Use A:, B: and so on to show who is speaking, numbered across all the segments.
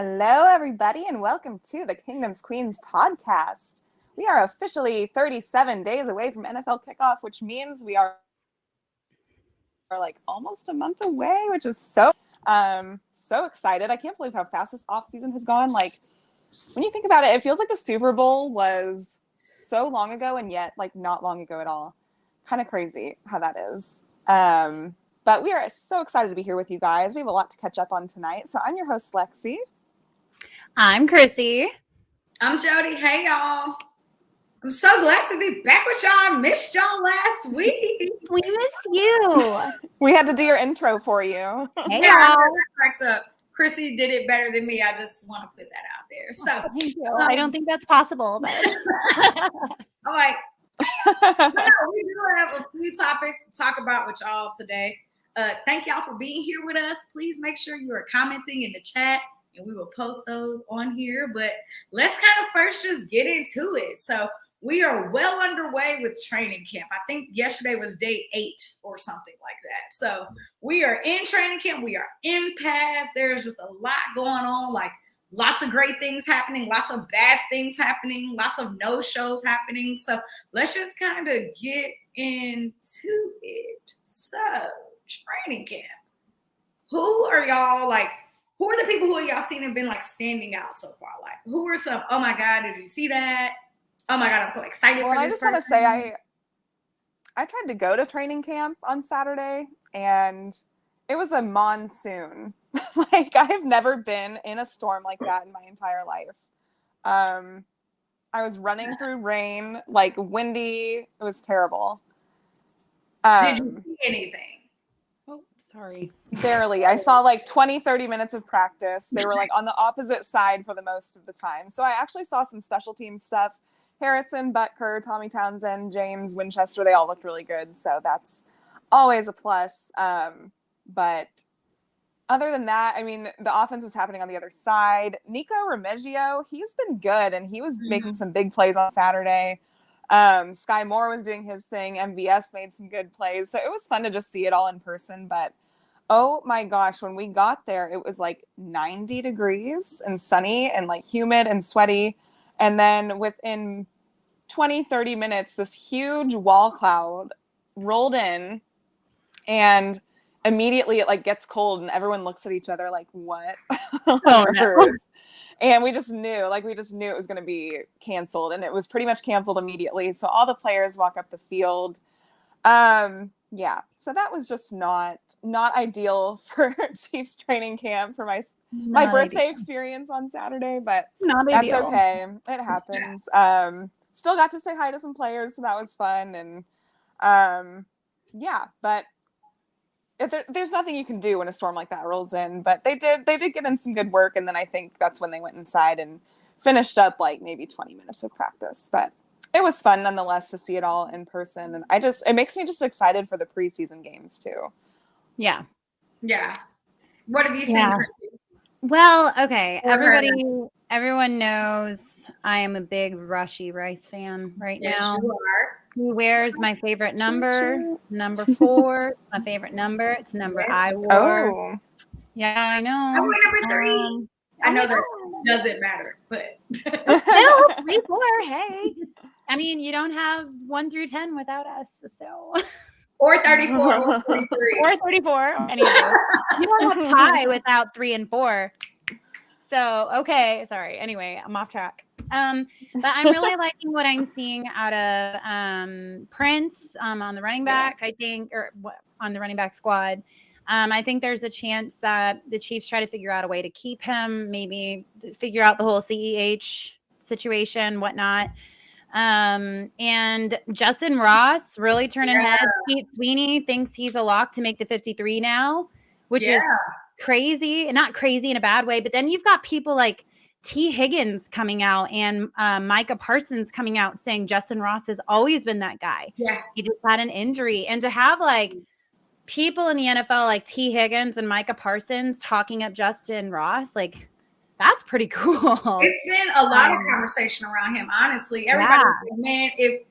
A: Hello, everybody, and welcome to the Kingdom's Queens podcast. We are officially 37 days away from NFL kickoff, which means we are like almost a month away, which is so excited. I can't believe how fast this offseason has gone. Like, when you think about it, it feels like the Super Bowl was so long ago and yet like not long ago at all. Kind of crazy how that is. But we are so excited to be here with you guys. We have a lot to catch up on tonight. So I'm your host, Lexi.
B: I'm Chrissy.
C: I'm Jody. Hey, y'all. I'm so glad to be back with y'all. I missed y'all last week.
B: We missed you.
A: We had to do your intro for you.
B: Hey,
C: Yeah,
B: y'all.
C: I cracked up. Chrissy did it better than me. I just want to put that out there. So
B: Thank you. I don't think that's possible, but
C: all right. We do have a few topics to talk about with y'all today. Thank y'all for being here with us. Please make sure you are commenting in the chat, and we will post those on here. But let's kind of first just get into it. So we are well underway with training camp. I think yesterday was day 8 or something like that. So we are in training camp. We are in pads. There's just a lot going on, like lots of great things happening, lots of bad things happening, lots of no-shows happening. So let's just kind of get into it. So training camp. Who are y'all like? Who are the people who y'all seen have been like standing out so far? Like, who are some? Oh my God, did you see that? Oh my God, I'm so excited for this.
A: I just want to say I tried to go to training camp on Saturday, and it was a monsoon. Like, I've never been in a storm like that in my entire life. I was running through rain, like windy. It was terrible.
C: Did you see anything?
B: oh, sorry.
A: Barely. I saw like 20, 30 minutes of practice. They were like on the opposite side for the most of the time. So I actually saw some special team stuff. Harrison, Butker, Tommy Townsend, James Winchester, they all looked really good. So that's always a plus. But other than that, I mean, the offense was happening on the other side. Nico Remigio, he's been good, and he was making some big plays on Saturday. Sky Moore was doing his thing. MVS made some good plays. So it was fun to just see it all in person. But oh my gosh, when we got there, it was like 90 degrees and sunny and like humid and sweaty. And then within 20, 30 minutes, this huge wall cloud rolled in, and immediately it like gets cold and everyone looks at each other like, what?
B: Oh, no.
A: And we just knew it was going to be canceled, and it was pretty much canceled immediately. So all the players walk up the field. Yeah, so that was just not ideal for Chiefs training camp for my birthday experience on Saturday, but that's okay. It happens. Still got to say hi to some players, so that was fun. And yeah, but there's nothing you can do when a storm like that rolls in. But they did get in some good work, and then I think that's when they went inside and finished up like maybe 20 minutes of practice. But it was fun nonetheless to see it all in person, and it makes me just excited for the preseason games too.
B: Yeah.
C: What have you seen, Chrissy?
B: Well, okay. Everyone knows I am a big Rushy Rice fan right now.
C: You are.
B: He wears my favorite number, number 4. My favorite number. It's the number I wore.
A: Oh,
B: Yeah, I know.
C: I wore number 3. I know that doesn't matter, but
B: still 3, 4. Hey, I mean, you don't have 1 through 10 without us, so.
C: Or 34, or 43.
B: Or 34. Anyway, you don't have pi without 3 and 4. So, okay, sorry. Anyway, I'm off track. But I'm really liking what I'm seeing out of Prince on the running back, I think, or on the running back squad. I think there's a chance that the Chiefs try to figure out a way to keep him, maybe figure out the whole CEH situation, whatnot. And Justin Ross really turning heads. Pete Sweeney thinks he's a lock to make the 53 now, which is crazy, and not crazy in a bad way. But then you've got people like T. Higgins coming out and Micah Parsons coming out saying Justin Ross has always been that guy.
C: Yeah.
B: He just had an injury. And to have like people in the NFL like T. Higgins and Micah Parsons talking up Justin Ross, like that's pretty cool.
C: It's been a lot of conversation around him, honestly. Everybody's like, man, if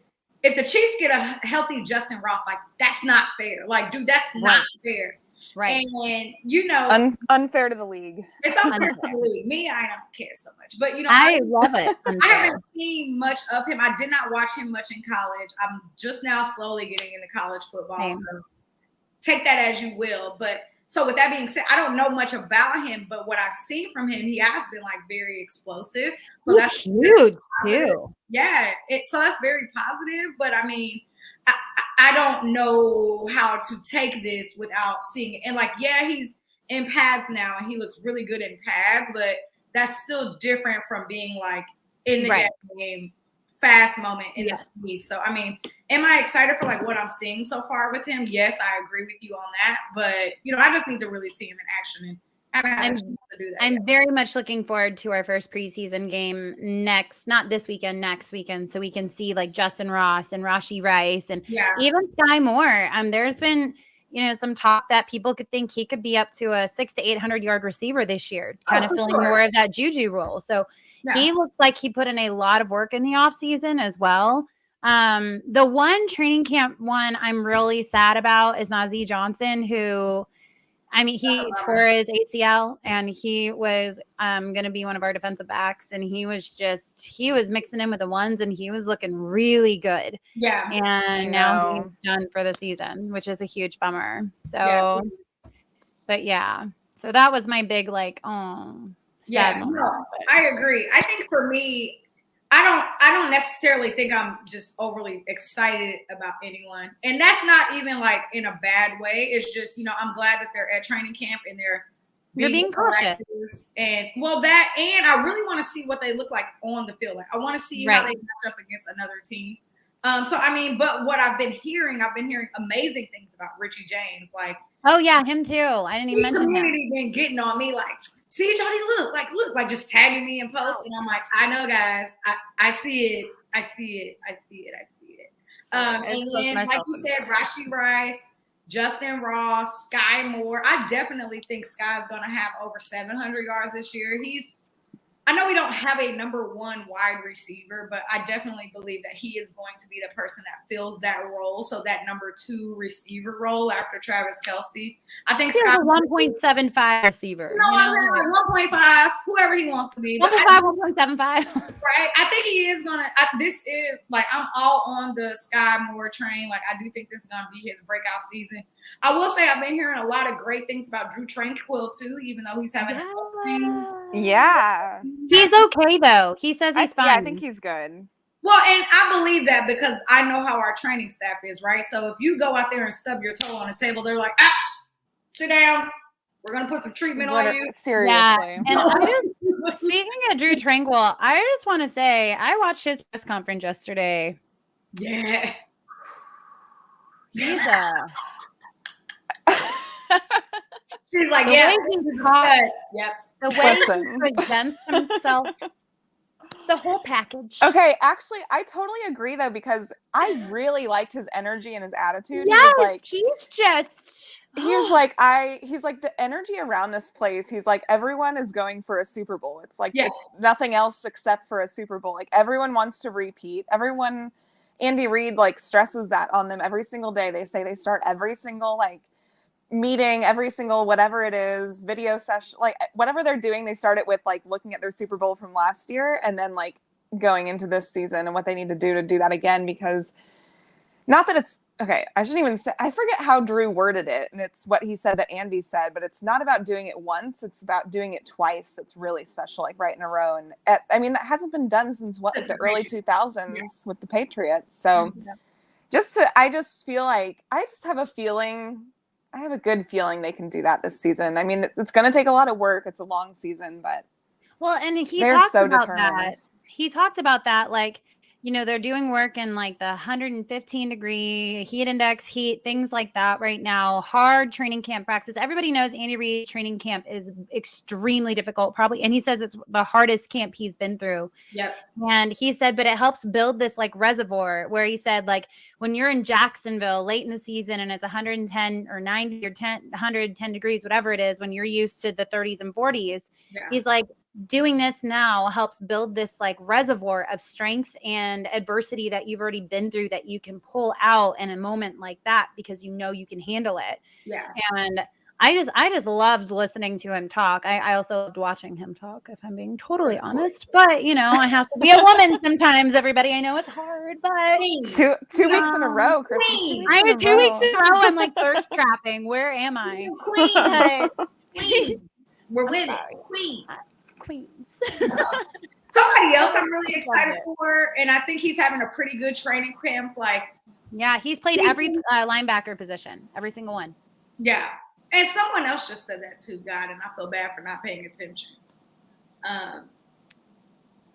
C: the Chiefs get a healthy Justin Ross, like that's not fair. Like, dude, that's not fair.
B: Right.
C: And you know,
A: unfair to the league.
C: it's unfair to the league. Me, I don't care so much. But you know,
B: I love it.
C: I
B: Unfair.
C: haven't seen much of him. I did not watch him much in college. I'm just now slowly getting into college football.
B: Same.
C: So take that as you will. But so with that being said, I don't know much about him, but what I've seen from him, he has been like very explosive. So that's
B: huge too.
C: Yeah. So that's very positive. But I mean, I don't know how to take this without seeing it. And like, yeah, he's in pads now and he looks really good in pads, but that's still different from being like in the game, fast moment in the speed. So, I mean, am I excited for like what I'm seeing so far with him? Yes, I agree with you on that. But, you know, I just need to really see him in action and haven't had a chance to do that
B: I'm
C: yet.
B: very much looking forward to our first preseason game not this weekend, next weekend, so we can see like Justin Ross and Rashee Rice and even Sky Moore. There's been, you know, some talk that people could think he could be up to a 600 to 800 yard receiver this year, kind of filling more of that Juju role. So he looks like he put in a lot of work in the offseason as well. The one training camp one I'm really sad about is Najee Johnson, who, I mean, he tore his ACL and he was going to be one of our defensive backs. And he was mixing in with the ones and he was looking really good.
C: Yeah.
B: And now he's done for the season, which is a huge bummer. So, but yeah. So that was my big, like, sad moment.
C: No, I agree. I think for me, I don't necessarily think I'm just overly excited about anyone. And that's not even like in a bad way. It's just, you know, I'm glad that they're at training camp and you're being cautious. And that, and I really want to see what they look like on the field. Like, I want to see how they match up against another team. So I mean, but what I've been hearing amazing things about Richie James. Like,
B: oh yeah, him too. I didn't even mention him.
C: Community been getting on me like, see, Jody, look, just tagging me and posting. I'm like, I know, guys, I see it. And then, like you said, Rashee Rice, Justin Ross, Sky Moore. I definitely think Sky's going to have over 700 yards this year. I know we don't have a number one wide receiver, but I definitely believe that he is going to be the person that fills that role. So that number 2 receiver role after Travis Kelce. I think Scott
B: 1.75 receiver.
C: You know what I'm saying? Like 1.5, whoever he wants to be.
B: 1.75.
C: Right. I think he is going to, this is like, I'm all on the Sky Moore train. Like, I do think this is going to be his breakout season. I will say I've been hearing a lot of great things about Drew Tranquill too, even though he's having
B: he's okay though. He says he's fine.
A: Yeah, I think he's good.
C: Well, and I believe that because I know how our training staff is, right? So if you go out there and stub your toe on a table, they're like, sit down. We're gonna put some treatment on you.
A: Seriously.
B: Yeah. And speaking of Drew Tranquill, I just want to say I watched his press conference yesterday.
C: Yeah.
B: He's
C: She's like,
B: the
C: yeah.
B: way he talks, the way he presents himself, the whole package.
A: Okay, actually, I totally agree though, because I really liked his energy and his attitude.
B: Yes,
A: he was like the energy around this place. He's like, everyone is going for a Super Bowl. It's like it's nothing else except for a Super Bowl. Like, everyone wants to repeat. Andy Reid like stresses that on them every single day. They say they start every single like meeting, every single whatever it is, video session, like whatever they're doing, they start it with like looking at their Super Bowl from last year and then like going into this season and what they need to do that again. Because not that it's okay, I shouldn't even say, I forget how Drew worded it, and it's what he said that Andy said, but it's not about doing it once, it's about doing it twice. That's really special, like right in a row. And I mean, that hasn't been done since the early 2000s with the Patriots. So I have a good feeling they can do that this season. I mean, it's going to take a lot of work. It's a long season, but
B: they're so determined. He talked about that, like, you know, they're doing work in like the 115 degree heat index, things like that right now. Hard training camp practice. Everybody knows Andy Reid's training camp is extremely difficult, probably. And he says it's the hardest camp he's been through.
C: Yep.
B: And he said, but it helps build this like reservoir where he said, like, when you're in Jacksonville late in the season and it's 110 or 90 or 110 degrees, whatever it is, when you're used to the 30s and 40s, he's like, doing this now helps build this like reservoir of strength and adversity that you've already been through that you can pull out in a moment like that because you know you can handle it.
C: Yeah.
B: And I just loved listening to him talk. I also loved watching him talk, if I'm being totally honest. But you know, I have to be a woman sometimes. Everybody, I know it's hard, but
A: Two weeks in a row, Chrissy. 2 weeks
B: I
A: in
B: had
A: a
B: 2 weeks
A: row.
B: in a row. I'm like thirst trapping. Where am I?
C: Queen.
B: But
C: Queen. We're with
B: sorry.
C: it. Queen.
B: Queens.
C: Somebody else I'm really excited for, and I think he's having a pretty good training camp. Like,
B: Yeah, he's played every linebacker position, every single one.
C: yeah. And someone else just said that too, God, and I feel bad for not paying attention.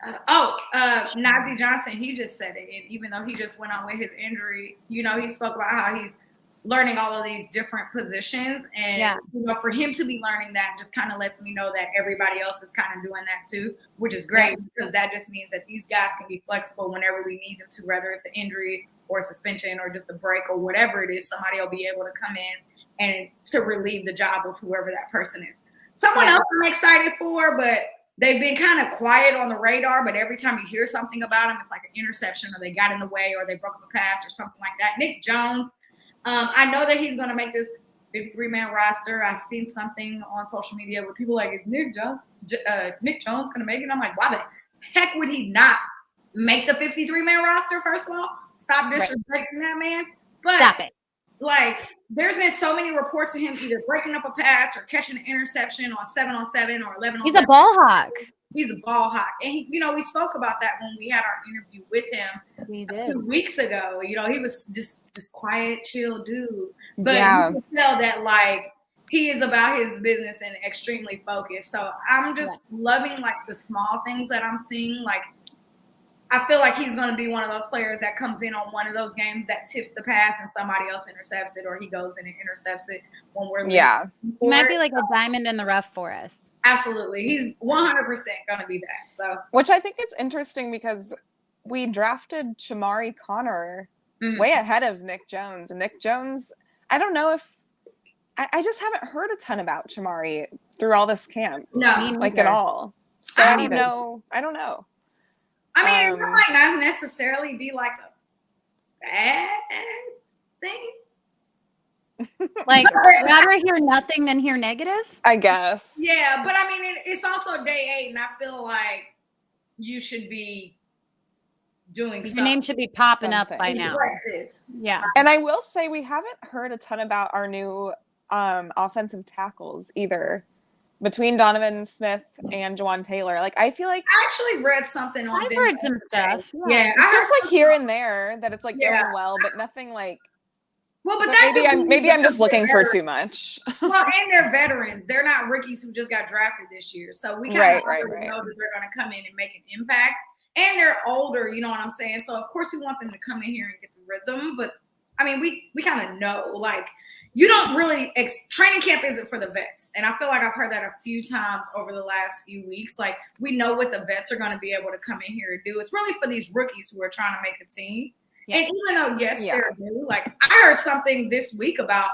C: Najee Johnson, he just said it. And even though he just went on with his injury, you know, he spoke about how he's learning all of these different positions. And, you know, for him to be learning that just kind of lets me know that everybody else is kind of doing that too, which is great because that just means that these guys can be flexible whenever we need them to, whether it's an injury or a suspension or just a break or whatever it is, somebody will be able to come in and to relieve the job of whoever that person is. Someone else I'm excited for, but they've been kind of quiet on the radar, but every time you hear something about them, it's like an interception or they got in the way or they broke up a pass or something like that. Nick Jones, I know that he's going to make this 53-man roster. I've seen something on social media where people like, is Nick Jones going to make it? I'm like, why the heck would he not make the 53-man roster, first of all? Stop disrespecting that man. But
B: stop it.
C: Like, there's been so many reports of him either breaking up a pass or catching an interception on 7-on-7 or 11-on-11.
B: He's a ball hawk.
C: He's a ball hawk. And, he, you know, we spoke about that when we had our interview with him
B: we did.
C: 2 weeks ago. You know, he was just quiet, chill dude. But you can tell that, like, he is about his business and extremely focused. So I'm just loving, like, the small things that I'm seeing. Like, I feel like he's going to be one of those players that comes in on one of those games that tips the pass and somebody else intercepts it, or he goes in and intercepts it when we're
B: he might be like a diamond in the rough for us.
C: Absolutely. He's 100% going to be that. So,
A: which I think is interesting because we drafted Shamari Connor way ahead of Nick Jones. And Nick Jones, I don't know if I just haven't heard a ton about Shamari through all this camp.
C: No.
A: Like at all. So I don't know. I don't know.
C: I mean, it might not necessarily be like a bad thing.
B: Like, rather hear nothing than hear negative?
A: I guess.
C: Yeah, but I mean, it's also day 8, and I feel like you should be doing something.
B: Your name should be popping up by now.
C: Impressive.
B: Yeah.
A: And I will say we haven't heard a ton about our new offensive tackles either. Between Donovan Smith and Jawan Taylor. Like, I feel like
C: I actually read something on
B: I've heard some stuff.
C: Yeah.
A: It's just like here and there that it's like going well, but nothing like.
C: Well, but
A: maybe I'm just looking for too much.
C: Well, and they're veterans. They're not rookies who just got drafted this year. So we kind of know that they're going to come in and make an impact. And they're older, you know what I'm saying? So, of course, we want them to come in here and get the rhythm. But, I mean, we kind of know, like, you don't really training camp isn't for the vets. And I feel like I've heard that a few times over the last few weeks. Like, we know what the vets are going to be able to come in here and do. It's really for these rookies who are trying to make a team. Yeah. And even though, they're new, like I heard something this week about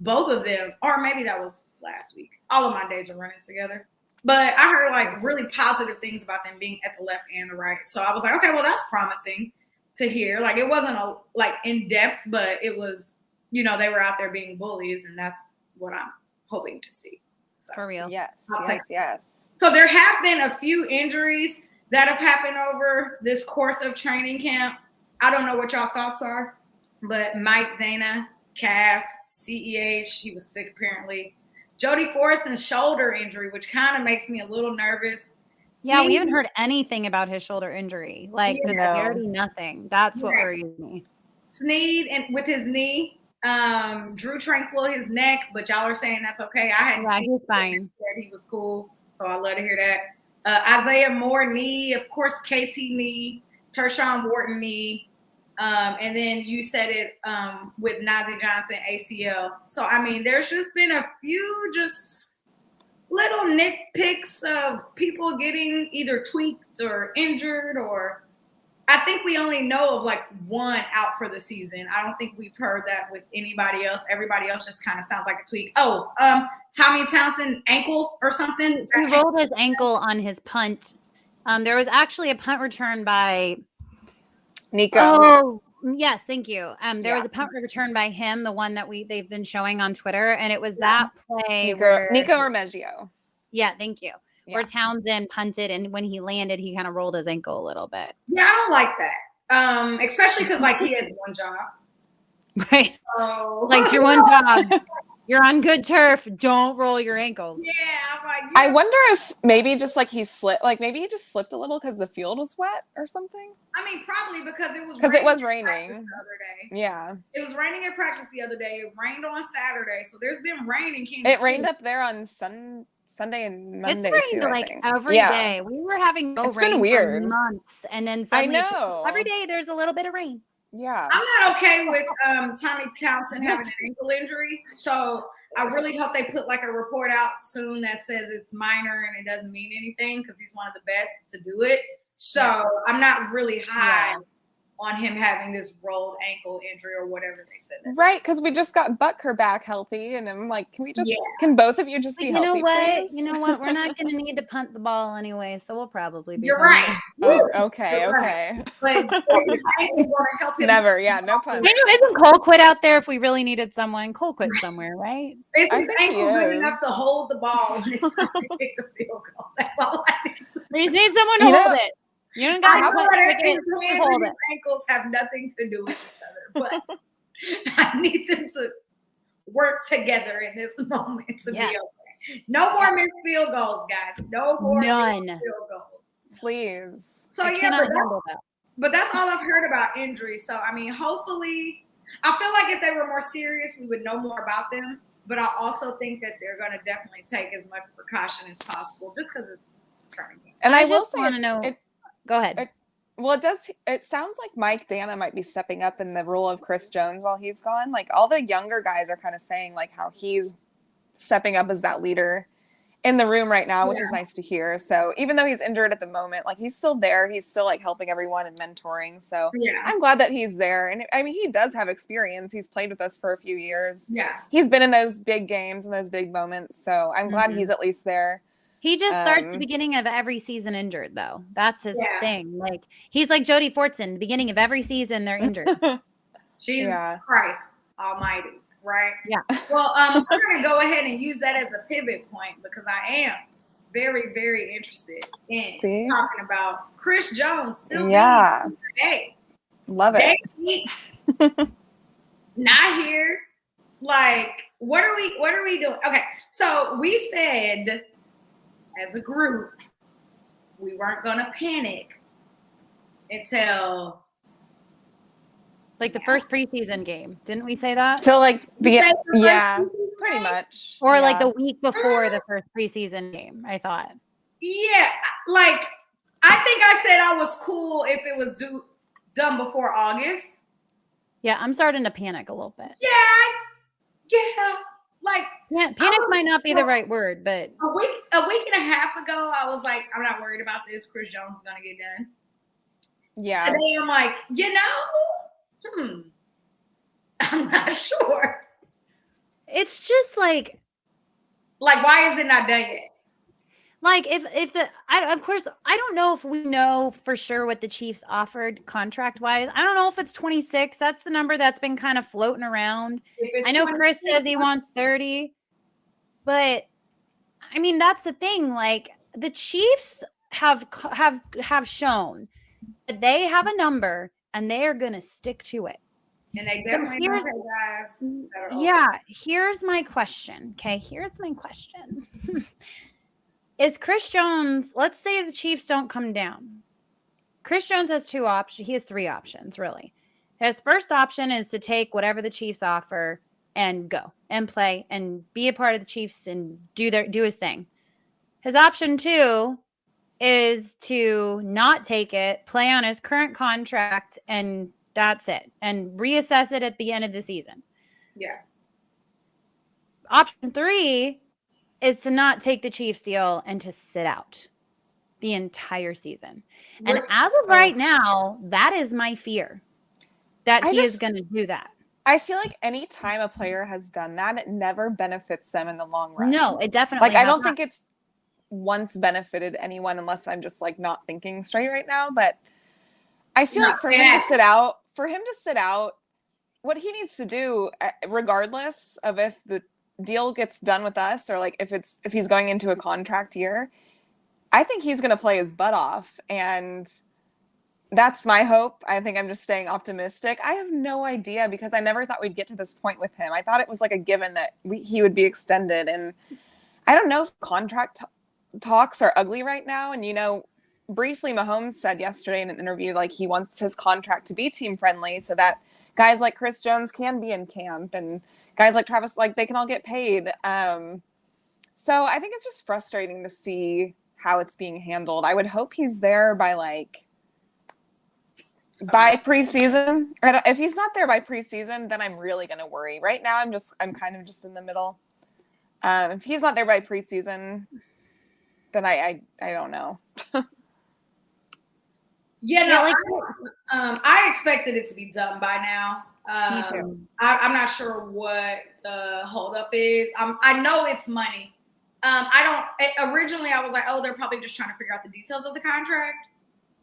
C: both of them, or maybe that was last week. All of my days are running together. But I heard like really positive things about them being at the left and the right. So I was like, okay, well, that's promising to hear. Like, it wasn't in depth, but it was, you know, they were out there being bullies, and that's what I'm hoping to see. So,
B: for real.
A: Yes.
C: So there have been a few injuries that have happened over this course of training camp. I don't know what y'all thoughts are, but Mike Dana, calf, CEH, he was sick apparently. Jody Forreston's shoulder injury, which kind of makes me a little nervous.
B: Yeah, we haven't heard anything about his shoulder injury. Like, the severity, nothing. That's what worries me.
C: Sneed and with his knee. Drew Tranquil, his neck, but y'all are saying that's okay. I hadn't seen
B: he's fine.
C: He was cool, so I love to hear that. Isaiah Moore knee, of course, KT knee, Tershawn Wharton knee, and then you said it with Najee Johnson ACL. So I mean, there's just been a few just little nitpicks of people getting either tweaked or injured, or I think we only know of like one out for the season. I don't think we've heard that with anybody else. Everybody else just kind of sounds like a tweak. Oh, Tommy Townsend ankle or something.
B: He rolled his ankle on his punt. There was actually a punt return by
A: Nico
B: Yes, thank you. There was a punt return by him, the one that they've been showing on Twitter, and it was that play
A: Nico or Meggio.
B: Yeah, thank you. Where Townsend punted, and when he landed, he kind of rolled his ankle a little bit.
C: Yeah, I don't like that. Especially because like he has one job.
B: Right.
C: So,
B: like your one job. You're on good turf. Don't roll your ankles.
C: Yeah, I'm like,
A: I wonder if maybe just like he slipped, like maybe he just slipped a little because the field was wet or something.
C: I mean, probably because it was
A: raining
C: the other day.
A: Yeah,
C: it was raining at practice the other day. It rained on Saturday, so there's been rain in Kansas City.
A: It rained up there on Sunday and Monday
B: it's rained
A: too.
B: Like every day. We were having
A: it's
B: rain
A: been weird
B: for months, and then suddenly
A: I know
B: every day there's a little bit of rain.
A: Yeah,
C: I'm not okay with Tommy Townsend having an ankle injury, so I really hope they put like a report out soon that says it's minor and it doesn't mean anything because he's one of the best to do it. So I'm not really high on him having this rolled ankle injury or whatever they said.
A: Right, because we just got Butker back healthy, and I'm like, can both of you just be healthy,
B: You know what?
A: please?
B: You know what? We're not going to need to punt the ball anyway, so we'll probably be.
C: You're right.
A: Oh, okay, okay.
C: But his ankle going to help him.
A: Never, no punt.
B: Isn't Colquitt out there if we really needed someone? Colquitt somewhere, right?
C: Is his ankle good enough to hold the ball when it's time to kick the field goal? That's all I need to know.
B: We just need someone to hold it. You don't got
C: his hands and his ankles have nothing to do with each other, but I need them to work together in this moment to be okay. No more missed field goals, guys. No more missed field goals.
A: Please.
C: So but that's all I've heard about injuries. So I mean, hopefully, I feel like if they were more serious, we would know more about them. But I also think that they're going to definitely take as much precaution as possible, just because it's training.
A: And I will say,
B: go ahead.
A: It sounds like Mike Dana might be stepping up in the role of Chris Jones while he's gone. Like all the younger guys are kind of saying like how he's stepping up as that leader in the room right now, which is nice to hear. So even though he's injured at the moment, like he's still there. He's still like helping everyone and mentoring. So I'm glad that he's there. And I mean, he does have experience. He's played with us for a few years.
C: Yeah.
A: He's been in those big games and those big moments. So I'm glad he's at least there.
B: He just starts the beginning of every season injured, though. That's his thing. Like he's like Jody Fortson. The beginning of every season, they're injured.
C: Jesus Christ Almighty, right?
B: Yeah.
C: Well, we're going to go ahead and use that as a pivot point because I am very, very interested in talking about Chris Jones still being here today.
A: Love it.
C: Not here. Like, what are we doing? Okay, so we said as a group, we weren't going to panic until
B: like the first preseason game. Didn't we say that?
A: Till like pretty much.
B: Or like the week before the first preseason game, I thought.
C: Yeah, like I think I said I was cool if it was done before August.
B: Yeah, I'm starting to panic a little bit.
C: Yeah. Like
B: panic might not be the right word, but
C: a week and a half ago, I was like, I'm not worried about this. Chris Jones is gonna get done.
A: Yeah.
C: Today I'm like, I'm not sure.
B: It's just like
C: why is it not done yet?
B: Like of course, I don't know if we know for sure what the Chiefs offered contract wise. I don't know if it's 26. That's the number that's been kind of floating around. I know Chris says he wants 30, but I mean, that's the thing. Like the Chiefs have shown that they have a number and they are going to stick to it.
C: And they definitely guys.
B: Here's my question. Okay. Here's my question. Is Chris Jones, let's say the Chiefs don't come down. Chris Jones has two options. He has three options, really. His first option is to take whatever the Chiefs offer and go and play and be a part of the Chiefs and do his thing. His option two is to not take it, play on his current contract, and that's it. And reassess it at the end of the season.
C: Yeah.
B: Option three is to not take the Chiefs deal and to sit out the entire season. And as of right now, that is my fear, that he is going to do that.
A: I feel like any time a player has done that, it never benefits them in the long run.
B: No, it definitely
A: I don't think it's once benefited anyone unless I'm just like not thinking straight right now. But I feel like for him to sit out for him to sit out, what he needs to do, regardless of if the deal gets done with us or like if he's going into a contract year, I think he's going to play his butt off, and that's my hope. I think I'm just staying optimistic. I have no idea because I never thought we'd get to this point with him. I thought it was like a given that he would be extended, and I don't know if contract talks are ugly right now. And, you know, briefly Mahomes said yesterday in an interview, like he wants his contract to be team friendly so that guys like Chris Jones can be in camp and guys like Travis, like they can all get paid. So I think it's just frustrating to see how it's being handled. I would hope he's there by preseason. If he's not there by preseason, then I'm really going to worry. Right now, I'm kind of just in the middle. If he's not there by preseason, then I don't know.
C: I expected it to be done by now.
B: Me too.
C: I'm not sure what the holdup is. I know it's money. Originally I was like, oh, they're probably just trying to figure out the details of the contract,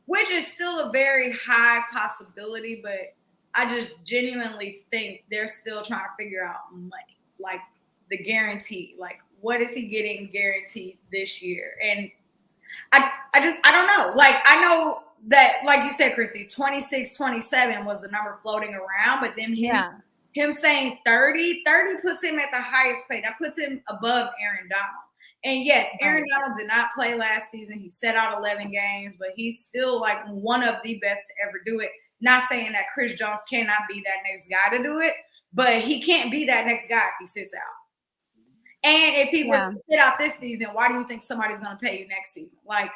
C: which is still a very high possibility, but I just genuinely think they're still trying to figure out money, like the guarantee, like what is he getting guaranteed this year? And I don't know. Like, I know that, like you said, Chrissy, 26, 27 was the number floating around, but then him saying 30 puts him at the highest pay. That puts him above Aaron Donald. And yes, Aaron Donald did not play last season. He set out 11 games, but he's still like one of the best to ever do it. Not saying that Chris Jones cannot be that next guy to do it, but he can't be that next guy if he sits out. And if he was to sit out this season, why do you think somebody's going to pay you next season? Like,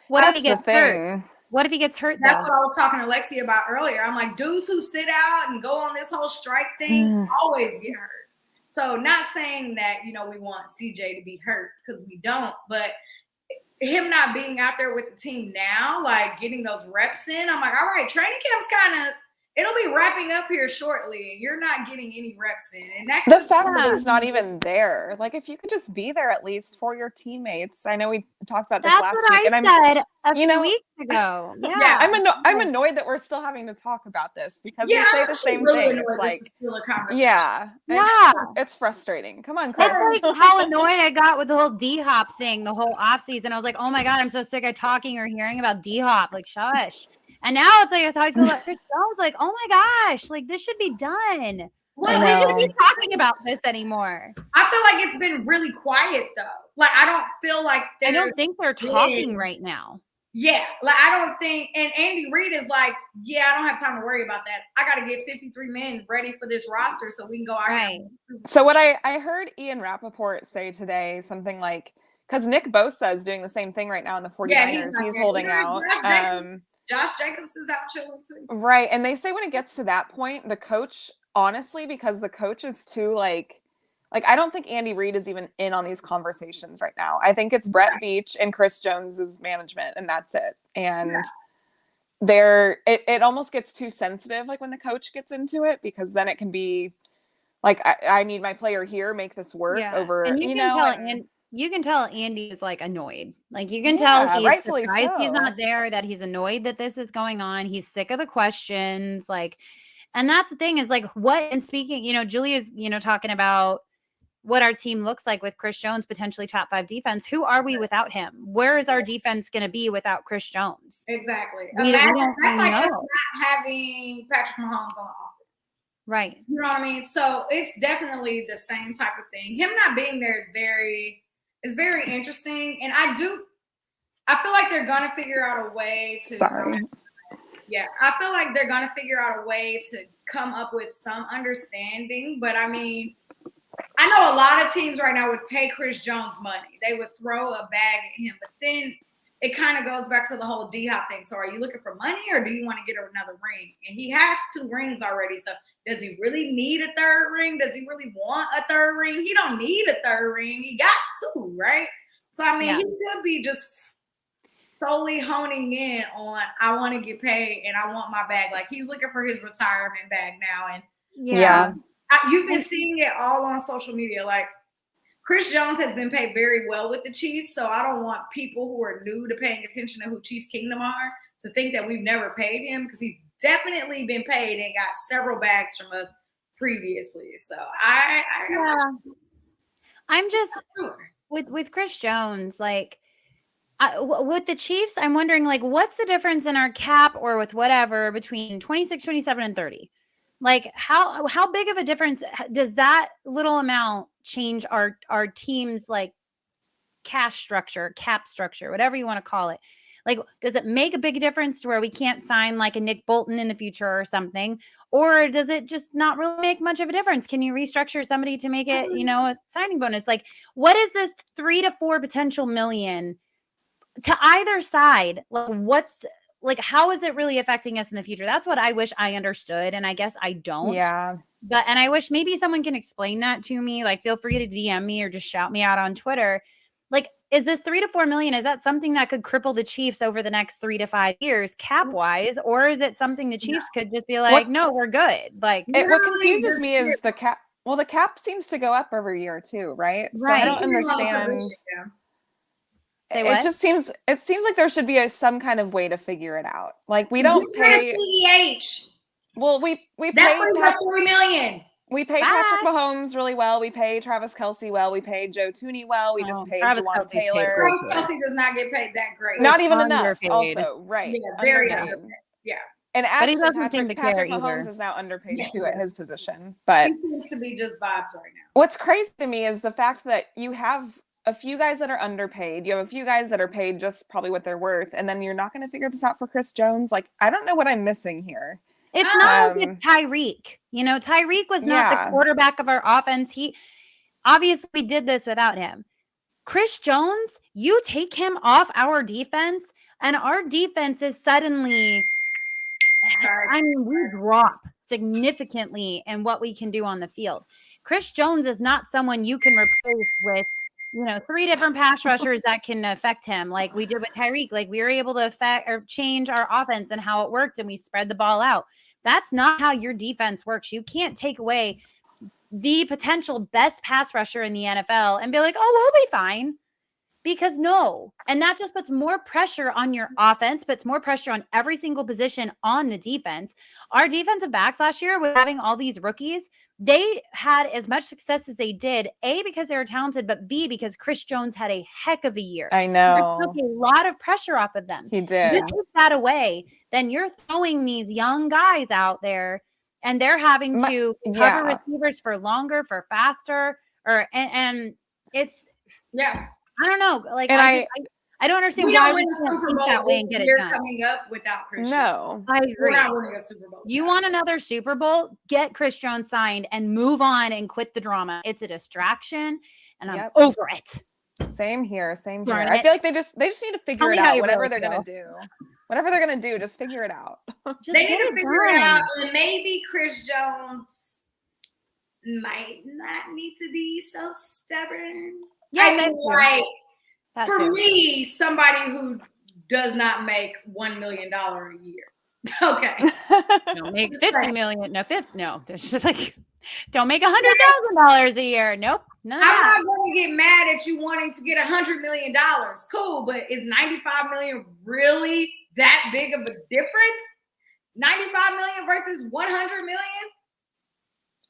B: what if he gets hurt? What if he gets hurt?
C: That's what I was talking to Lexi about earlier. I'm like, dudes who sit out and go on this whole strike thing always get hurt. So not saying that, you know, we want CJ to be hurt because we don't, but him not being out there with the team now, like getting those reps in, I'm like, all right, training camp's it'll be wrapping up here shortly, and you're not getting any reps in. And
A: the fact that he's not even there, like if you could just be there at least for your teammates. I know we talked about this last week,
B: and I said a few weeks ago.
C: Yeah,
A: I'm annoyed that we're still having to talk about this because we say the same thing. It's like, it's frustrating. Come on, Chris.
B: It's like how annoyed I got with the whole D-Hop thing, the whole offseason. I was like, oh my God, I'm so sick of talking or hearing about D-Hop. Like, shush. And now it's like, that's how I feel about Chris Jones. Like, oh my gosh, like this should be done. Well, we shouldn't be talking about this anymore.
C: I feel like it's been really quiet though. Like, I don't feel like
B: I don't think they're talking right now.
C: Yeah, like I don't think, and Andy Reid is like, yeah, I don't have time to worry about that. I got to get 53 men ready for this roster so we can go out.
B: Right.
A: So what I heard Ian Rappaport say today, something like, because Nick Bosa is doing the same thing right now in the 49ers. Yeah, he's holding out.
C: Josh Jacobs is out chilling too.
A: Right. And they say when it gets to that point, the coach, honestly, because the coach is too like I don't think Andy Reid is even in on these conversations right now. I think it's Brett Veach and Chris Jones's management, and that's it. And it almost gets too sensitive, like when the coach gets into it, because then it can be like, I need my player here, make this work over,
B: and you can tell Andy is like annoyed. Like you can tell he's
A: rightfully
B: surprised
A: so.
B: He's not there, that he's annoyed that this is going on. He's sick of the questions. Like, and that's the thing is like and speaking, you know, Julia's, you know, talking about what our team looks like with Chris Jones, potentially top 5 defense. Who are we without him? Where is our defense going to be without Chris Jones?
C: Exactly.
B: That's
C: like us not having Patrick Mahomes on offense.
B: Right.
C: You know what I mean? So it's definitely the same type of thing. Him not being there is very interesting. And I feel like they're going to figure out a way to.
A: Sorry.
C: I feel like they're going to figure out a way to come up with some understanding. But I mean, I know a lot of teams right now would pay Chris Jones money. They would throw a bag at him. But then it kind of goes back to the whole D-Hop thing. So are you looking for money or do you want to get another ring? And he has 2 rings already. So does he really need a 3rd ring? Does he really want a 3rd ring? He don't need a 3rd ring. He got 2, right? So, I mean, he could be just solely honing in on, I want to get paid and I want my bag. Like, he's looking for his retirement bag now. And you've been seeing it all on social media. Like, Chris Jones has been paid very well with the Chiefs, so I don't want people who are new to paying attention to who Chiefs Kingdom are to think that we've never paid him, because he's definitely been paid and got several bags from us previously. So
B: I'm just
C: sure.
B: with Chris Jones, like with the Chiefs, I'm wondering, like, what's the difference in our cap or with whatever between 26, 27, and 30? Like, how big of a difference does that little amount change our team's like cash structure, cap structure, whatever you want to call it? Like, does it make a big difference to where we can't sign like a Nick Bolton in the future or something? Or does it just not really make much of a difference? Can you restructure somebody to make it, a signing bonus? Like, what is this 3 to 4 potential million to either side? Like, how is it really affecting us in the future? That's what I wish I understood. And I guess I don't.
A: Yeah.
B: And I wish maybe someone can explain that to me. Like, feel free to DM me or just shout me out on Twitter. Like, is this 3 to 4 million? Is that something that could cripple the Chiefs over the next 3 to 5 years cap wise? Or is it something the Chiefs could just be like, no, we're good? Like,
A: what confuses me is the cap. Well, the cap seems to go up every year too, right? So I don't understand. It just seems like there should be some kind of way to figure it out. Like, we don't pay
C: CEH.
A: Well, we
C: pay 3 million.
A: We pay Patrick Mahomes really well. We pay Travis Kelce well. We pay Joe Tooney well. We just paid Jawan Taylor.
C: Travis Kelce does not get paid that great.
A: Not even enough. Also, right?
C: Yeah, very underpaid. Yeah.
A: And actually, Patrick Mahomes is now underpaid too at his position. But
C: he seems to be just vibes right now.
A: What's crazy to me is the fact that you have a few guys that are underpaid. You have a few guys that are paid just probably what they're worth, and then you're not going to figure this out for Chris Jones. Like, I don't know what I'm missing here.
B: It's not like Tyreek. Tyreek was not the quarterback of our offense. He obviously we did this without him. Chris Jones, you take him off our defense, and our defense is suddenly, we drop significantly in what we can do on the field. Chris Jones is not someone you can replace with 3 different pass rushers that can affect him like we did with Tyreek. Like, we were able to affect or change our offense and how it worked, and we spread the ball out. That's not how your defense works. You can't take away the potential best pass rusher in the NFL and be like, oh, we'll be fine. Because no. And that just puts more pressure on your offense, puts more pressure on every single position on the defense. Our defensive backs last year with having all these rookies, they had as much success as they did, A, because they were talented, but B, because Chris Jones had a heck of a year.
A: I know.
B: That took a lot of pressure off of them.
A: He did.
B: You take that away, then you're throwing these young guys out there, and they're having to cover receivers for longer, for faster, and it's I don't know. Like,
C: and
B: I don't understand why we can't think that way and get it done.
C: Coming up without Chris
A: No,
B: I agree.
C: We're not winning a Super Bowl.
B: You want another Super Bowl? Get Chris Jones signed and move on and quit the drama. It's a distraction, and I'm over it.
A: Same here. I feel like they just need to figure it out. Whatever they're gonna do, just figure it out.
C: They need to figure it out, and maybe Chris Jones might not need to be so stubborn. Yeah, for me, somebody who does not make $1 million a year. Okay.
B: Don't make 50 million. No, it's just like, don't make $100,000 a year. Nope.
C: I'm not going to get mad at you wanting to get $100 million. Cool, but is 95 million really that big of a difference? 95 million versus 100 million?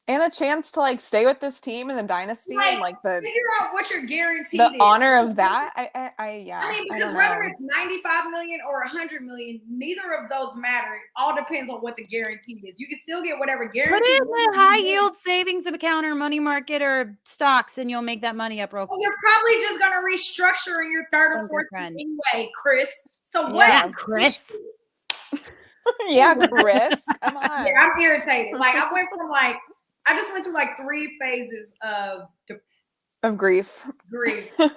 A: And a chance to like stay with this team in the dynasty and like
C: figure out what your guarantee
A: the
C: is.
A: honor of that.
C: Because whether it's 95 million or 100 million, neither of those matter. It all depends on what the guarantee is. You can still get whatever guarantee.
B: Put it in a high yield savings account or money market or stocks, and you'll make that money up real quick.
C: Well, you're probably just gonna restructure in your third or fourth anyway, Chris. So what?
B: Yeah, Chris.
A: Chris. Come on.
C: Yeah, I'm irritated. Like I just went through like 3 phases of
A: grief.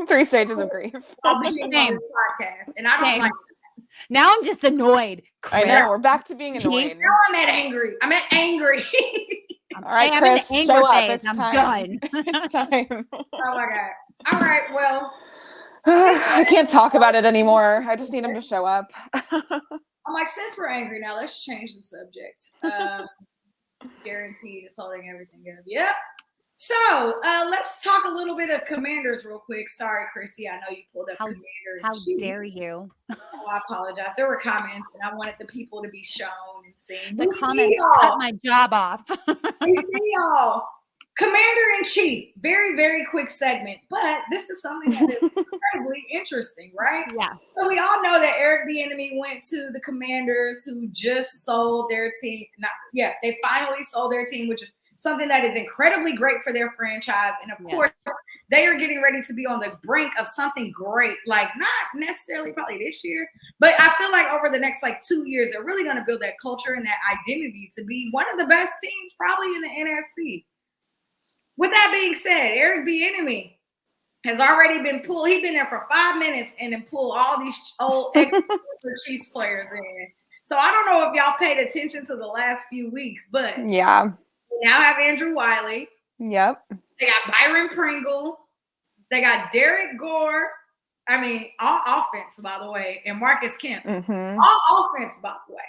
A: 3 stages of grief.
C: I'll be on this podcast, and I don't like that.
B: Now I'm just annoyed.
A: Chris. I know. We're back to being annoyed.
C: Now I'm angry.
A: All right, Chris, show up. It's time.
B: Done.
A: It's time.
C: Oh my God. All right. Well,
A: I can't talk about it anymore. I just need him to show up.
C: I'm like, since we're angry now, let's change the subject. Guaranteed is holding everything up. Yep. So let's talk a little bit of Commanders real quick. Sorry, Chrissy. I know you pulled up Commanders.
B: How dare you?
C: Oh, I apologize. There were comments, and I wanted the people to be shown and scene.
B: The
C: We see
B: comments
C: y'all.
B: cut my job off.
C: We see y'all. Commander-in-Chief. Very, very quick segment. But this is something that is incredibly interesting, right?
B: Yeah.
C: So we all know that Eric Bieniemy went to the Commanders, who just sold their team. They finally sold their team, which is something that is incredibly great for their franchise. And of course, they are getting ready to be on the brink of something great, like not necessarily probably this year, but I feel like over the next like 2 years, they're really going to build that culture and that identity to be one of the best teams probably in the NFC. With that being said, Eric Bieniemy has already been pulled. He's been there for 5 minutes and then pulled all these old ex-Chiefs players in. So I don't know if y'all paid attention to the last few weeks, but
A: Yeah.
C: we now have Andrew Wiley.
A: Yep.
C: They got Byron Pringle. They got Derek Gore. I mean, all offense, by the way, and Marcus Kemp.
A: Mm-hmm.
C: All offense, by the way,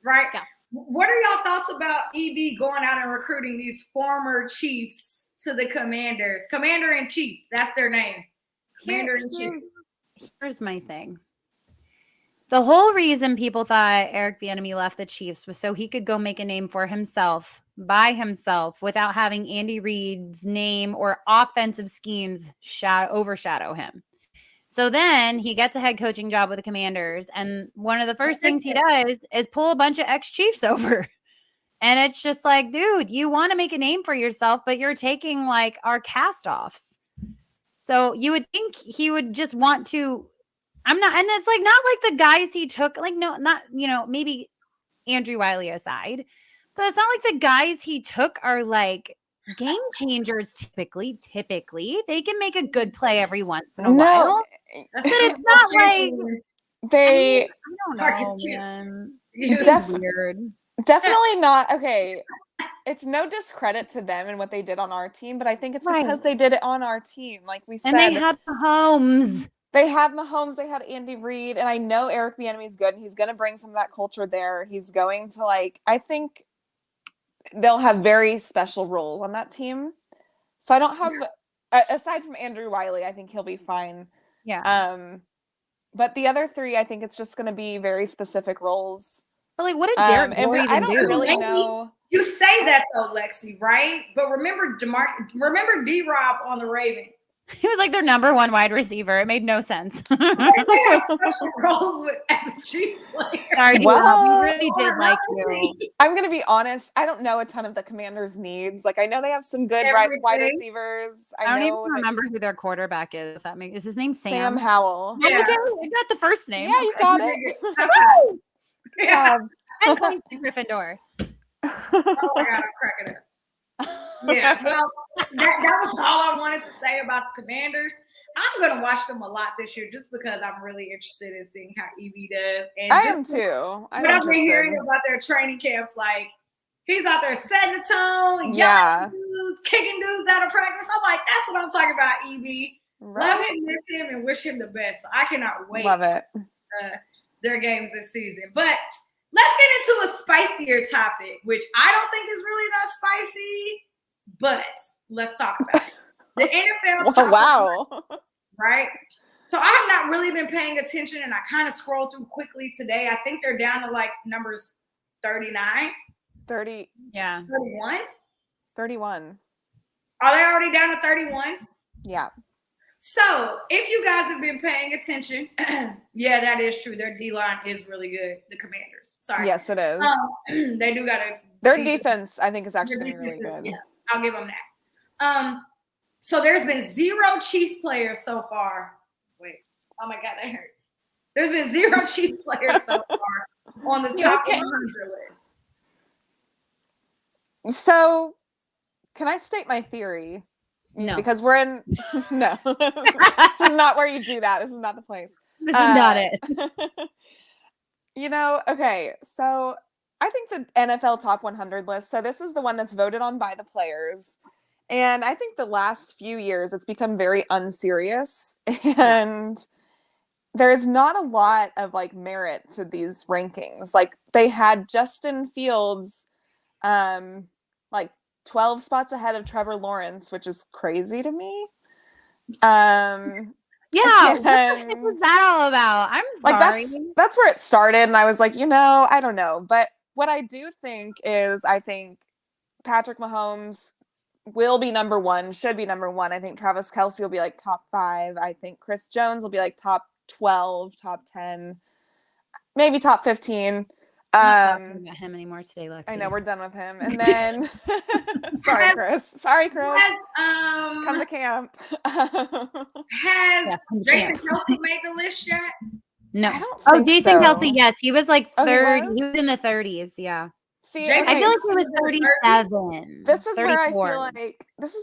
C: right?
B: Yeah.
C: What are y'all thoughts about EB going out and recruiting these former Chiefs to the Commanders? Commander-in-Chief, that's their name. Commander-in-Chief.
B: Here's my thing. The whole reason people thought Eric Bieniemy left the Chiefs was so he could go make a name for himself by himself without having Andy Reid's name or offensive schemes overshadow him. So then he gets a head coaching job with the Commanders, and one of the first things he does is pull a bunch of ex-Chiefs over. And it's just like, dude, you want to make a name for yourself, but you're taking like our cast-offs. So you would think he would just want to. And it's like not like the guys he took, like no, not maybe Andrew Wiley aside, but it's not like the guys he took are like game changers. Typically, they can make a good play every once in a while. But it's not like
A: they.
B: I don't know, man.
C: It's
B: weird.
A: Definitely not. Okay. It's no discredit to them and what they did on our team, but I think it's because they did it on our team. Like we said.
B: And they had Mahomes.
A: They have Mahomes. They had Andy Reid. And I know Eric Bieniemy's good. And he's going to bring some of that culture there. He's going to I think they'll have very special roles on that team. So I don't have, aside from Andrew Wiley, I think he'll be fine.
B: Yeah.
A: But the other three, I think it's just going to be very specific roles.
B: But like, what did Derek Gore even
A: I don't
B: do?
A: really know.
C: You say that though, Lexi, right? But remember D-Rob on the Ravens.
B: He was like their number one wide receiver. It made no sense.
C: They had special roles as a Chiefs player.
B: Sorry,
A: Well,
B: we really did like you.
A: I'm going to be honest. I don't know a ton of the Commanders' needs. Like, I know they have some good wide receivers.
B: I don't even remember who their quarterback is. Is his name Sam?
A: Sam Howell.
B: Yeah. Okay, I got the first name.
A: Yeah, you got it.
C: Yeah.
B: And Gryffindor.
C: Oh my God, I'm cracking up. Yeah, well, that was all I wanted to say about the Commanders. I'm going to watch them a lot this year just because I'm really interested in seeing how EB does. And
A: I am too.
C: But I've been hearing about their training camps, like he's out there setting the tone, yelling dudes, kicking dudes out of practice. I'm like, that's what I'm talking about, EB. Right. Love him, miss him, and wish him the best. So I cannot wait.
A: Love it.
C: Their games this season. But let's get into a spicier topic, which I don't think is really that spicy, but let's talk about it. The NFL top 100, right? So I have not really been paying attention, and I kind of scrolled through quickly today. I think they're down to like numbers 39.
A: 30.
B: Yeah.
C: 31?
A: 31.
C: Are they already down to 31?
A: Yeah.
C: So if you guys have been paying attention, yeah, that is true. Their D-line is really good. The Commanders. Sorry.
A: Yes, it is.
C: They do got a
A: their defense, I think, is actually really good.
C: Yeah, I'll give them that. So there's been 0 Chiefs players so far. Wait, oh my God, that hurts. There's been 0 Chiefs players so far on the top 100 list.
A: So, can I state my theory?
B: No.
A: Because we're in no. This is not where you do that. This is not the place.
B: This is not it.
A: Okay. So I think the NFL top 100 list. So this is the one that's voted on by the players. And I think the last few years it's become very unserious. And there's not a lot of merit to these rankings. Like they had Justin Fields 12 spots ahead of Trevor Lawrence, which is crazy to me.
B: Yeah, what the heck was that all about? I'm sorry.
A: That's where it started, and I was like, I don't know. But what I do think is, I think Patrick Mahomes will be number one, should be number one. I think Travis Kelce will be like top 5. I think Chris Jones will be like top 12, top 10, maybe top 15.
B: I'm not talking about him anymore today, Lexi.
A: I know, we're done with him. And then, sorry, Chris. Come to camp.
C: Has Jason Kelce made the list yet?
B: No.
A: I don't think
B: Jason
A: so.
B: Kelce, yes. He was like third.
A: Oh,
B: he was in the 30s, yeah.
A: See,
C: Jason
B: I feel like he
C: Kelce
B: was 37.
A: This is
B: 34.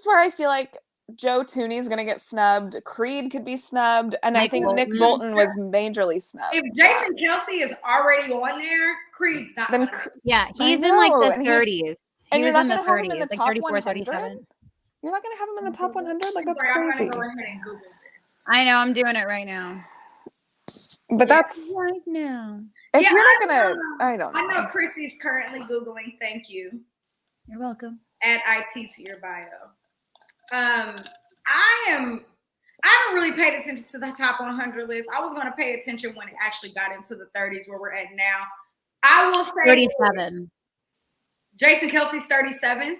A: where I feel like Joe Tooney's gonna get snubbed. Creed could be snubbed, and I think Nick Bolton was majorly snubbed.
C: If Jason Kelce is already on there, Creed's not.
A: Then
B: Yeah, he's in like the
A: and
B: 30s.
A: and
B: He
A: you're
B: was
A: not
B: in the
A: gonna have him in
B: 30s,
A: the
B: like
A: top
B: 34,
A: 100?
B: 37.
A: You're not gonna have him in the top 100? Like, that's
C: I'm
A: crazy.
C: gonna go ahead and Google this.
B: I know, I'm doing it right now.
A: But that's
B: Right now.
A: if
C: Yeah,
A: you're not gonna. I don't know.
C: I know Chrissy's currently Googling. Thank you.
B: You're welcome.
C: Add IT to your bio. I haven't really paid attention to the top 100 list. I was going to pay attention when it actually got into the 30s where we're at now. I will say
B: 37.
C: Jason Kelce's 37.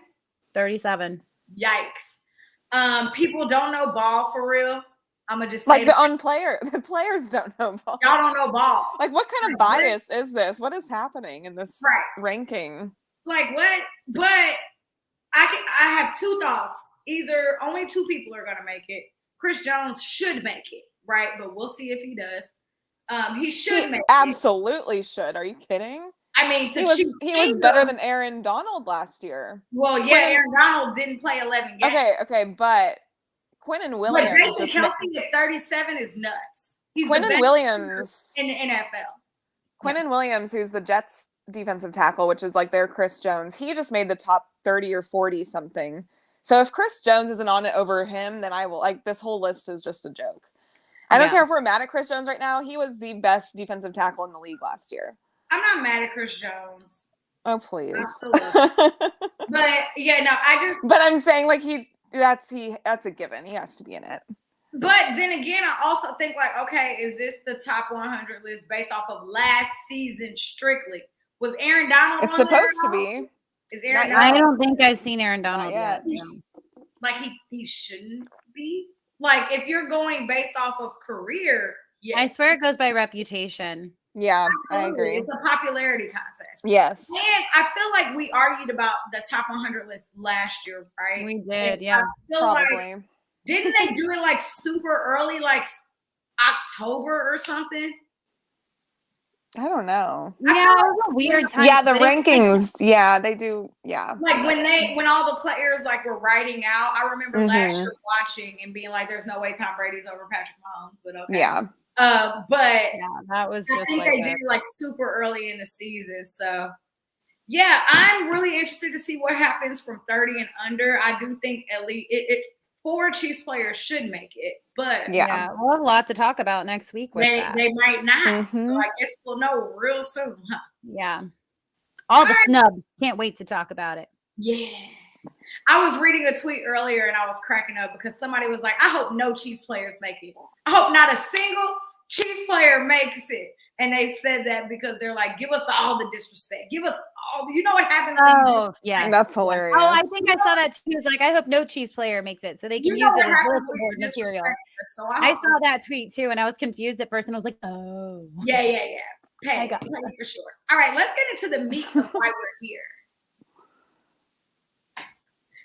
B: 37.
C: Yikes. People don't know ball for real. I'm gonna just say
A: Like the players don't know ball.
C: y'all don't know ball.
A: Like, what kind of bias is this? What is happening in this ranking?
C: Like what? But I have two thoughts. Either only 2 people are gonna make it. Chris Jones should make it, right? But we'll see if he does. He should make it.
A: Absolutely should. Are you kidding?
C: I mean,
A: He was better than Aaron Donald last year.
C: Well, yeah, Aaron Donald didn't play 11 games.
A: Okay, but Quinnen Williams.
C: But Jason Kelce at 37 is nuts. He's
A: Quinnen Williams
C: in the NFL.
A: Quinnen Williams, who's the Jets defensive tackle, which is like their Chris Jones, he just made the top 30 or 40 something. So if Chris Jones isn't on it over him, then I will, like, this whole list is just a joke. I don't care if we're mad at Chris Jones right now. He was the best defensive tackle in the league last year.
C: I'm not mad at Chris Jones.
A: Oh, please.
C: Absolutely. But yeah, no,
A: But I'm saying, like, that's a given. He has to be in it.
C: But then again, I also think, like, okay, is this the top 100 list based off of last season strictly? Was Aaron Donald
A: It's
C: on
A: supposed
C: there
A: to be.
C: Is Aaron
B: I
C: Donald?
B: don't think I've seen Aaron Donald yet.
C: Like, he shouldn't be. Like, if you're going based off of career, yes.
B: I swear it goes by reputation.
A: Yeah,
C: Absolutely.
A: I agree.
C: It's a popularity contest.
A: Yes.
C: And I feel like we argued about the top 100 list last year, right?
B: We did,
C: and
B: yeah.
C: I feel
A: Probably.
C: like, didn't they do it like super early, like October or something?
A: I don't know.
B: Yeah, it was a weird time.
A: Yeah, the rankings. Yeah, they do. Yeah.
C: Like when all the players like were writing out, I remember last year watching and being like, "There's no way Tom Brady's over Patrick Mahomes." But okay.
A: Yeah.
C: But
B: yeah, that was
C: I
B: just
C: think
B: like
C: they did it like super early in the season. So yeah, I'm really interested to see what happens from 30 and under. I do think at least 4 Chiefs players should make it, but
B: yeah, we'll have a lot to talk about next week with that.
C: They might not. So I guess we'll know real soon, huh?
B: Yeah. All the snub. Can't wait to talk about it.
C: Yeah. I was reading a tweet earlier and I was cracking up because somebody was like, I hope no Chiefs players make it. I hope not a single Chiefs player makes it. And they said that because they're like, give us all the disrespect. Give us all, you know what happens?
B: Oh, yeah.
A: That's hilarious.
B: Oh, I think I saw that too. It was like, I hope no Chiefs player makes it so they can use it as bulletin board material.
C: So
B: I saw that tweet too, and I was confused at first, and I was like, oh.
C: Yeah. Pay for sure. All right, let's get into the meat of why we're here.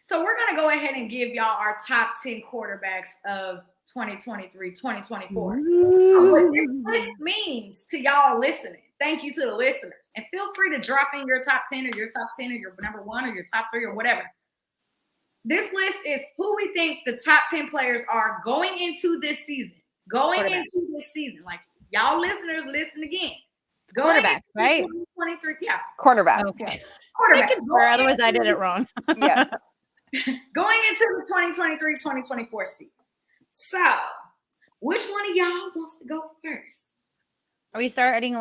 C: So we're going to go ahead and give y'all our top 10 quarterbacks of 2023, 2024. What this list means to y'all listening. Thank you to the listeners. And feel free to drop in your top 10 or your top 10 or your number 1 or your top 3 or whatever. This list is who we think the top 10 players are going into this season. Like, y'all listeners, listen again.
B: Quarterbacks, right?
C: 2023, yeah.
A: Quarterbacks.
B: Okay.
A: Yes.
C: Quarterbacks.
B: Otherwise, I did it wrong.
A: Yes.
C: Going into the 2023-2024 season. So, which one of y'all wants to go first?
B: Are we starting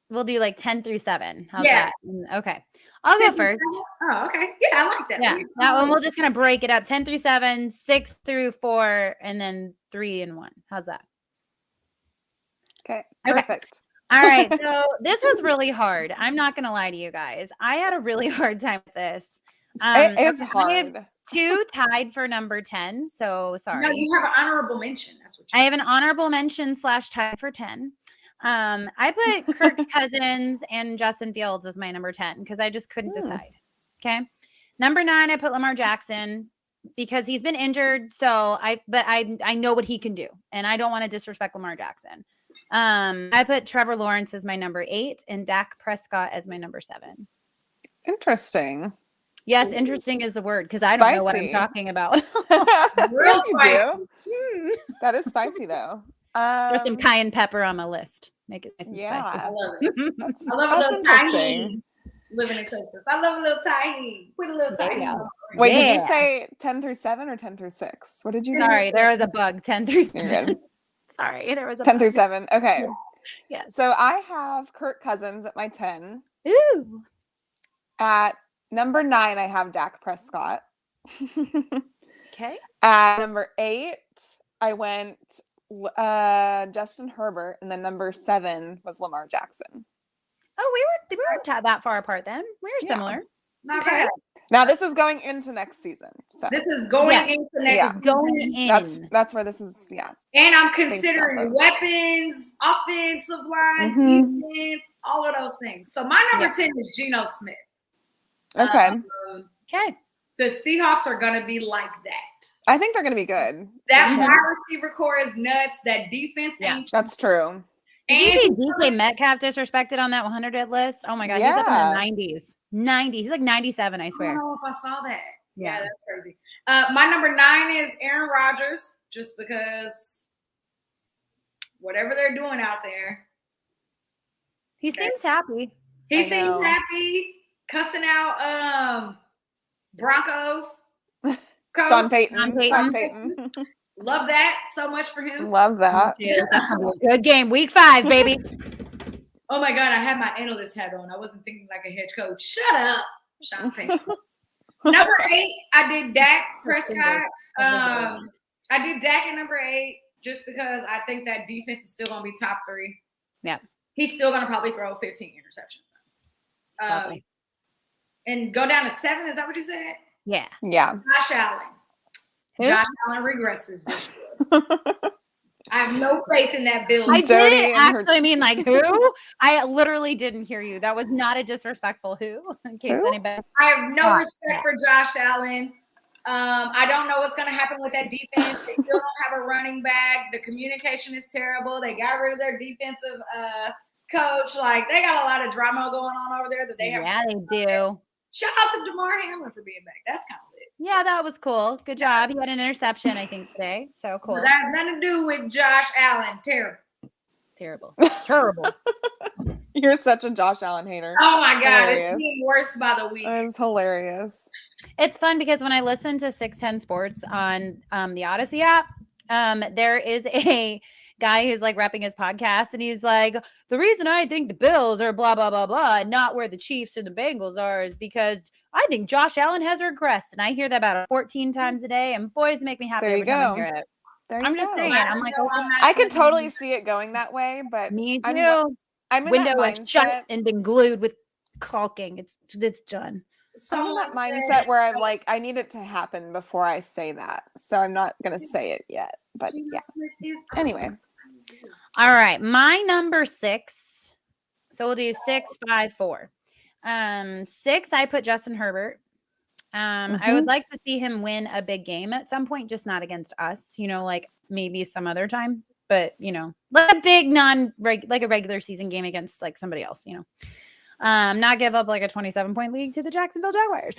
B: we'll do 10 through 7? How's
C: Yeah.
B: that? Okay. I'll go first.
C: Oh, okay. Yeah, I like that.
B: Yeah. That one, we'll just kind of break it up 10 through 7, 6 through 4, and then 3 and 1. How's that?
A: Okay.
B: Okay.
A: Perfect.
B: All right. So this was really hard. I'm not going to lie to you guys. I had a really hard time with this.
A: It is
B: I have
A: hard.
B: 2 tied for number 10. So sorry.
C: No, you have an honorable mention. That's what
B: I have an honorable mention / tied for 10. I put Kirk Cousins and Justin Fields as my number 10 because I just couldn't decide. Okay. Number 9, I put Lamar Jackson because he's been injured. So I know what he can do, and I don't want to disrespect Lamar Jackson. I put Trevor Lawrence as my number 8 and Dak Prescott as my number 7.
A: Interesting.
B: Yes, interesting is the word because I don't know what I'm
A: Spicy.
B: talking about.
A: Yes, you
C: spicy.
A: do. That is spicy though.
B: There's some cayenne pepper on my list. Make it nice and
A: Yeah.
C: I
B: spicy.
C: love it.
A: That's,
C: I love a
A: that's
C: little
A: interesting.
C: tahini. Living in Texas. I love a little tahini. Put a little
B: There you
C: tahini.
B: go.
C: on it.
A: Wait, did you
B: Yeah.
A: say 10 through 7 or 10 through 6? What did you
B: Sorry, there was a bug. 10 through
A: You're
B: 7.
A: good.
B: Sorry, there was a
A: 10 through
B: bug.
A: 7. Okay.
B: Yes.
A: So I have Kirk Cousins at my 10.
B: Ooh.
A: At number 9, I have Dak Prescott.
B: Okay.
A: At number 8, I went Justin Herbert, and then number 7 was Lamar Jackson.
B: Oh, we weren't that far apart then. We were
A: Yeah.
B: similar.
C: Not
B: Okay.
C: bad.
A: Now this is going into next season. So
C: This is going
B: Yes.
C: into next
A: Yeah.
C: season.
B: Going in.
A: that's where this is. Yeah.
C: And I'm
A: Based
C: considering
A: off of-
C: weapons, offensive line,
A: Mhm.
C: defense, all of those things. So my number
B: Yeah.
C: 10 is Geno Smith.
A: Okay.
B: Okay.
C: The Seahawks are going to be like that.
A: I think they're going to be good.
C: That
B: Mhm.
C: wide receiver core is nuts. That defense
B: Yeah.
C: ain't.
A: That's true.
B: Did you
C: And
B: see DK Metcalf disrespected on that 100 list? Oh my God. He's up in
A: Yeah.
B: the 90s. 90s. He's like 97, I
C: I
B: swear.
C: don't know if I saw that. Yeah,
B: Yeah.
C: that's crazy. My number 9 is Aaron Rodgers, just because whatever they're doing out there,
B: He seems happy.
C: he
A: I
C: seems
A: know.
C: happy, cussing out Broncos. Coach.
A: Sean Payton.
B: Sean Payton.
A: Sean Payton.
C: Love that so much for him.
A: Love that.
B: That's gonna be a good game. Week 5, baby.
C: Oh my God, I had my analyst hat on. I wasn't thinking like a head coach. Shut up, Sean Payton. Number 8, I did Dak Prescott. I did Dak at number 8 just because I think that defense is still going to be top 3.
B: Yeah.
C: He's still going to probably throw 15 interceptions.
B: Lovely.
C: And go down to 7. Is that what you said?
B: Yeah.
A: Yeah.
C: Josh Allen.
B: Who?
C: Josh Allen regresses this year. I have no faith in that building.
B: I
A: Jody
B: didn't
A: and her-
B: actually mean like who? I literally didn't hear you. That was not a disrespectful who, in case
A: Who?
B: anybody.
C: I have no
B: Oh,
C: respect
B: yeah.
C: for Josh Allen. I don't know what's going to happen with that defense. They still don't have a running back. The communication is terrible. They got rid of their defensive coach. Like, they got a lot of drama going on over there that they have.
B: Yeah, they do.
C: Shout out to DeMar Hamlin for being back. That's kind of lit.
B: Yeah, that was cool. Good job. He had an interception, I think, today. So cool.
C: But that has nothing to do with Josh Allen. Terrible.
B: Terrible. Terrible.
A: You're such a Josh Allen hater.
C: Oh my
A: It's
C: God.
A: hilarious.
C: It's getting worse by the week.
A: It's hilarious.
B: It's fun because when I listen to 610 Sports on the Odyssey app, there is a guy who's like repping his podcast, and he's like, the reason I think the Bills are blah, blah, blah, blah, and not where the Chiefs or the Bengals are is because I think Josh Allen has regressed. And I hear that about 14 times a day, and boys make me happy
A: There you
B: every time I
A: go.
B: hear it.
A: There
B: I'm
A: you
B: just
A: go.
B: saying. I'm like,
C: No,
B: okay,
C: not
A: I could
C: saying
A: totally
C: that.
A: see it going that way, but
B: me too.
A: I'm in
B: Window
A: that
B: is shut
A: mindset.
B: and been glued with caulking. It's done.
A: I'm in that
C: Someone
A: mindset
C: said,
A: where I'm like, I need it to happen before I say that. So I'm not gonna say it yet. But
C: Geno
A: yeah.
C: Smith is
A: Anyway.
B: All right. My number 6. So we'll do 6, 5, 4. 6, I put Justin Herbert. I would like to see him win a big game at some point, just not against us, like maybe some other time, but like a big like a regular season game against like somebody else, not give up like a 27-point lead to the Jacksonville Jaguars.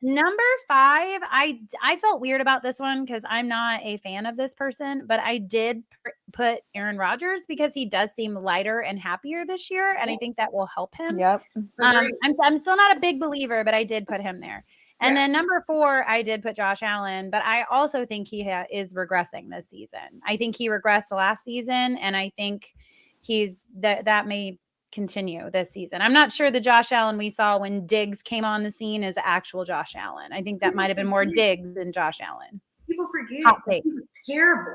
B: Number 5, I felt weird about this one because I'm not a fan of this person, but I did put Aaron Rodgers because he does seem lighter and happier this year, and I think that will help him.
A: Yep.
B: I'm still not a big believer, but I did put him there. And then number 4, I did put Josh Allen, but I also think he is regressing this season. I think he regressed last season, and I think that may continue this season. I'm not sure the Josh Allen we saw when Diggs came on the scene is the actual Josh Allen. I think that might have been more Diggs than Josh Allen.
C: People forget
B: Hot take.
C: he was terrible.